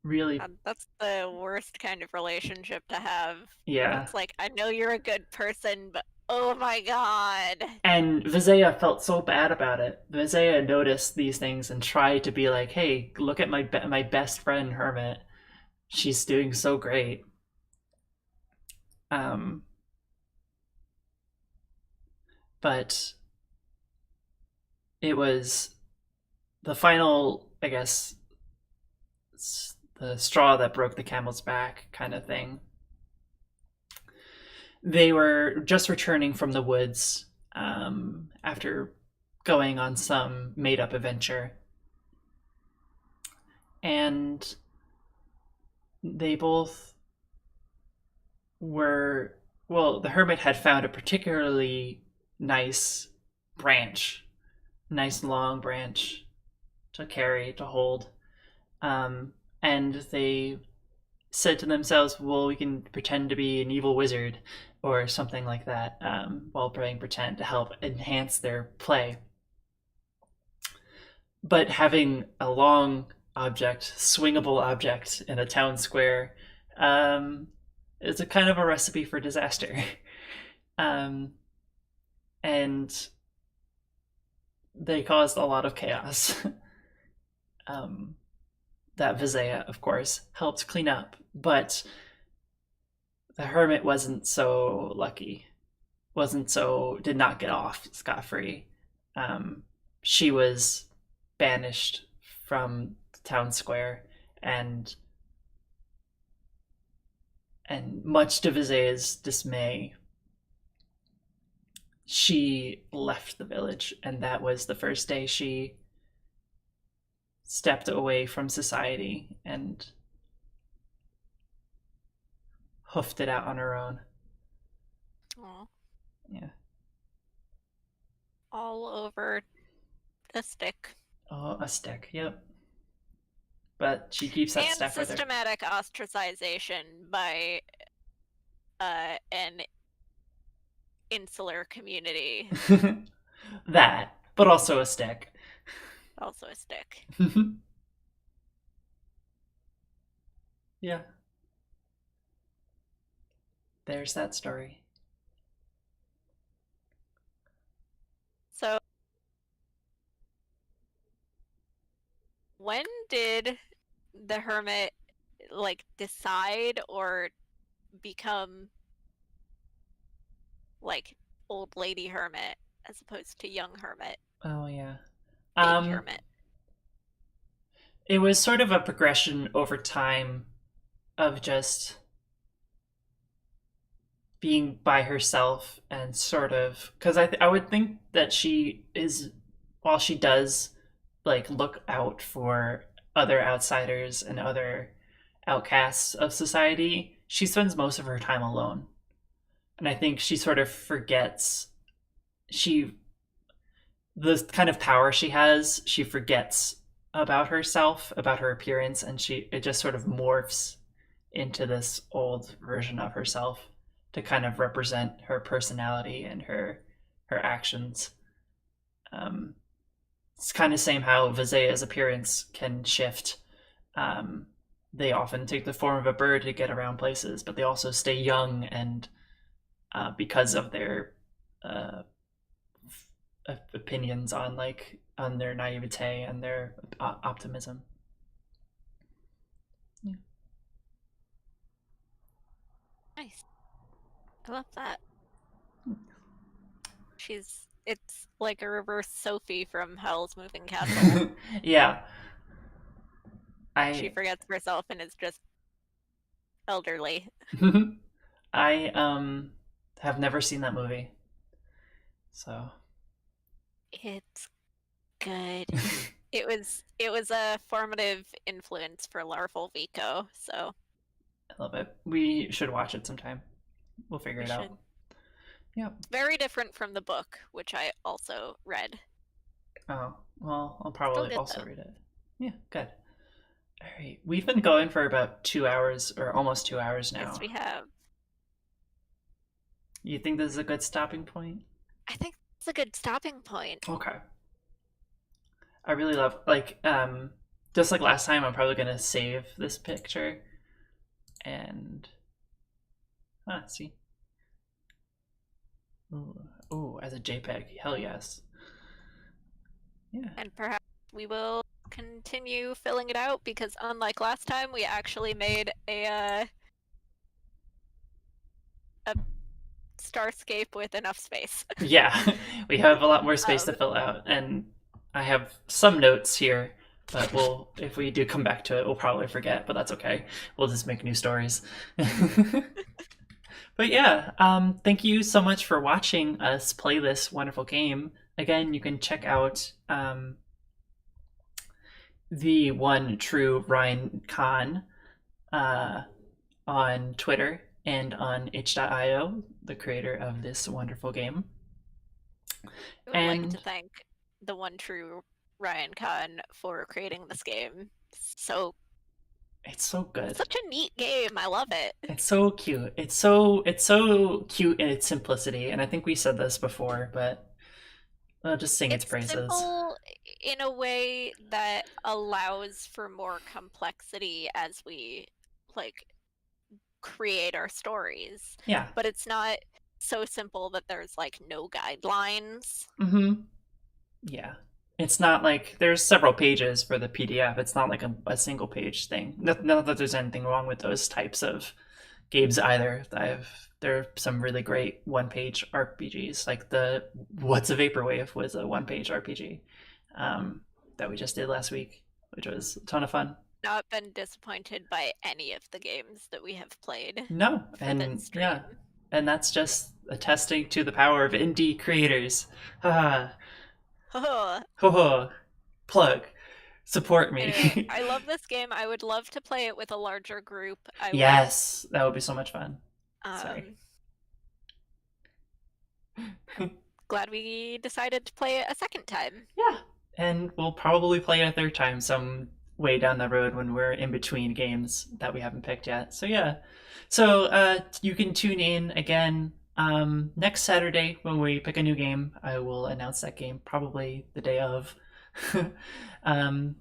really, that's the worst kind of relationship to have. yeah, It's like, I know you're a good person, but Oh my god. And Visaya felt so bad about it. Visaya noticed these things and tried to be like, "Hey, look at my best friend Hermit. She's doing so great." Um, but it was the final, I guess, the straw that broke the camel's back kind of thing. They were just returning from the woods after going on some made up adventure. And they both were, well, the hermit had found a particularly nice branch, nice long branch to carry, to hold. And they said to themselves, well, we can pretend to be an evil wizard or something like that while playing pretend to help enhance their play. But having a long object, swingable object in a town square, um, is a kind of a recipe for disaster. um, and they caused a lot of chaos. um, that Visaya, of course, helped clean up, but the hermit wasn't so lucky. Did not get off scot free. Um, she was banished from the town square, and much to Visaya's dismay, she left the village, and that was the first day she stepped away from society and hoofed it out on her own. Aw. Yeah. All over a stick. Oh, a stick. Yep. But she keeps that And staff with her. systematic ostracization by an insular community. That, but also a stick. Also a stick. Yeah. There's that story. So, when did the hermit like decide or become like old lady hermit as opposed to young hermit, Oh yeah. baby Um hermit? it was sort of a progression over time of just being by herself and sort of because I would think that she is, while she does like look out for other outsiders and other outcasts of society, she spends most of her time alone. And I think she sort of forgets, she the kind of power she has, she forgets about herself, about her appearance, and it just sort of morphs into this old version of herself to kind of represent her personality and her actions. Um, it's kind of same how Visaya's appearance can shift. Um, they often take the form of a bird to get around places, but they also stay young, and because of their uh, opinions on their naivete and their optimism. Yeah. Nice. I love that. It's like a reverse Sophie from Howl's Moving Castle. Yeah. She I forgets herself and is just elderly. I have never seen that movie. So It's good. It was a formative influence for Larval Vico, so I love it. We should watch it sometime. We'll figure we it out. should. Yeah. It's very different from the book, which I also read. Oh, well, I'll Still probably good also though. read it. Yeah, good. All right. We've been going for about 2 hours or almost 2 hours Yes, now. we have. You think this is a good stopping point? I think it's a good stopping point. Okay. I really love just like last time, I'm probably gonna save this picture and see. Ooh, as a JPEG, hell yes. Yeah. And perhaps we will continue filling it out because unlike last time, we actually made a Starscape with enough space. Yeah, we have a lot more space to Um, fill out, and I have some notes here, but if we do come back to it, we'll probably forget, but that's okay. We'll just make new stories. But yeah, thank you so much for watching us play this wonderful game. Again, you can check out the one true Ryan Khan uh, on Twitter and on itch.io, the creator of this wonderful game. I would like to And thank the one true Ryan Khan for creating this game. So it's so good. such a neat game. I love it. It's so cute. It's so cute in its simplicity, and I think we said this before, but I'll just sing its It's praises. simple in a way that allows for more complexity as we like create our stories. Yeah. But it's not so simple that there's like no guidelines. Mm-hmm. Yeah. It's not like there's several pages for the PDF. It's not like a single page thing. Not that there's anything wrong with those types of games either. There are some really great one page RPGs, like the What's a Vaporwave was a one page RPG that we just did last week, which was a ton of fun. Not been disappointed by any of the games that we have played No, for this and stream. yeah, and that's just attesting to the power of indie creators. Ha Oh, ho ho. Plug. Support me. anyway, I love this game. I would love to play it with a larger group. Yes, that would be so much fun. Sorry. Glad we decided to play it a second time. Yeah, and we'll probably play it a third time some way down the road when we're in between games that we haven't picked yet. So yeah, so you can tune in again next Saturday when we pick a new game. I will announce that game probably the day of. um,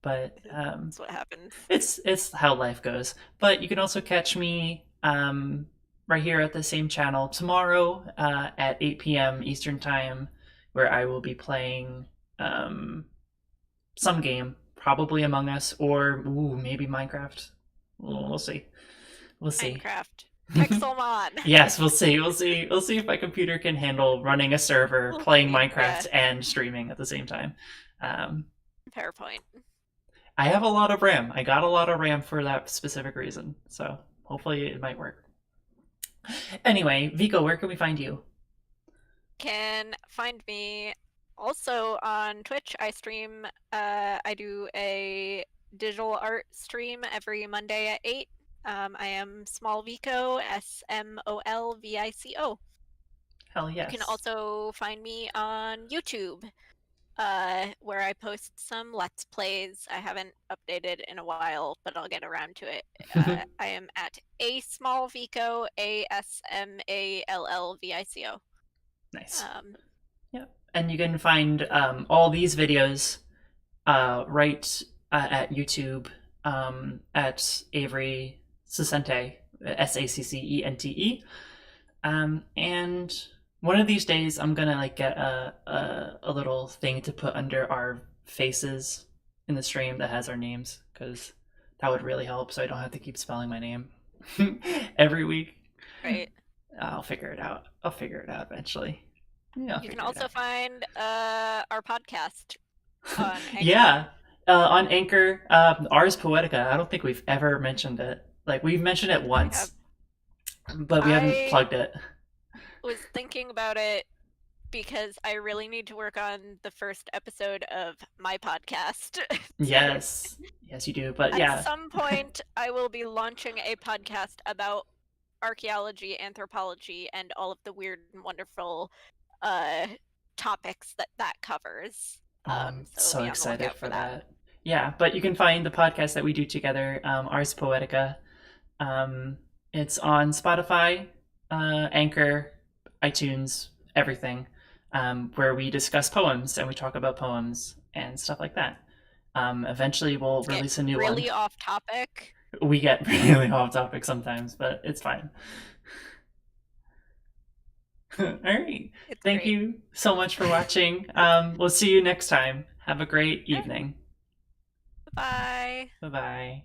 but That's what happens. it's how life goes. But you can also catch me right here at the same channel tomorrow at 8 p.m. Eastern Time, where I will be playing some game, probably Among Us or maybe Minecraft. We'll see. We'll see. Minecraft. Pixelmon. Yes, we'll see. We'll see. We'll see if my computer can handle running a server, We'll playing see. Minecraft, Yeah. and streaming at the same time. Fair point. I have a lot of RAM. I got a lot of RAM for that specific reason. So hopefully it might work. Anyway, Vico, where can we find you? Can find me also on Twitch. I stream. I do a digital art stream every Monday at 8. I am Small Vico, SMOLVICO. Hell yes. You can also find me on YouTube, where I post some Let's Plays. I haven't updated in a while, but I'll get around to it. I am at A Small Vico, ASMALLVICO. Nice. Yeah, and you can find all these videos right at YouTube at Avery Saccente, Saccente. And one of these days, I'm gonna like get a little thing to put under our faces in the stream that has our names, because that would really help. So I don't have to keep spelling my name every week. Right. I'll figure it out. I'll figure it out eventually. Yeah, you can also find our podcast on Anchor. Yeah, on Anchor, Ars Poetica. I don't think we've ever mentioned it. Like we've mentioned it once, but we haven't plugged it. Was thinking about it because I really need to work on the first episode of my podcast. Yes, you do. But yeah, at some point I will be launching a podcast about archaeology, anthropology, and all of the weird and wonderful topics that covers. I'm so so excited for that. Yeah, but you can find the podcast that we do together, Ars Poetica. It's on Spotify, Anchor, iTunes, everything, where we discuss poems and we talk about poems and stuff like that. Eventually, we'll release a new one. Really off topic. We get really off topic sometimes, but it's fine. All right. It's Thank great. you so much for watching. We'll see you next time. Have a great Sure. evening. Bye. Bye bye.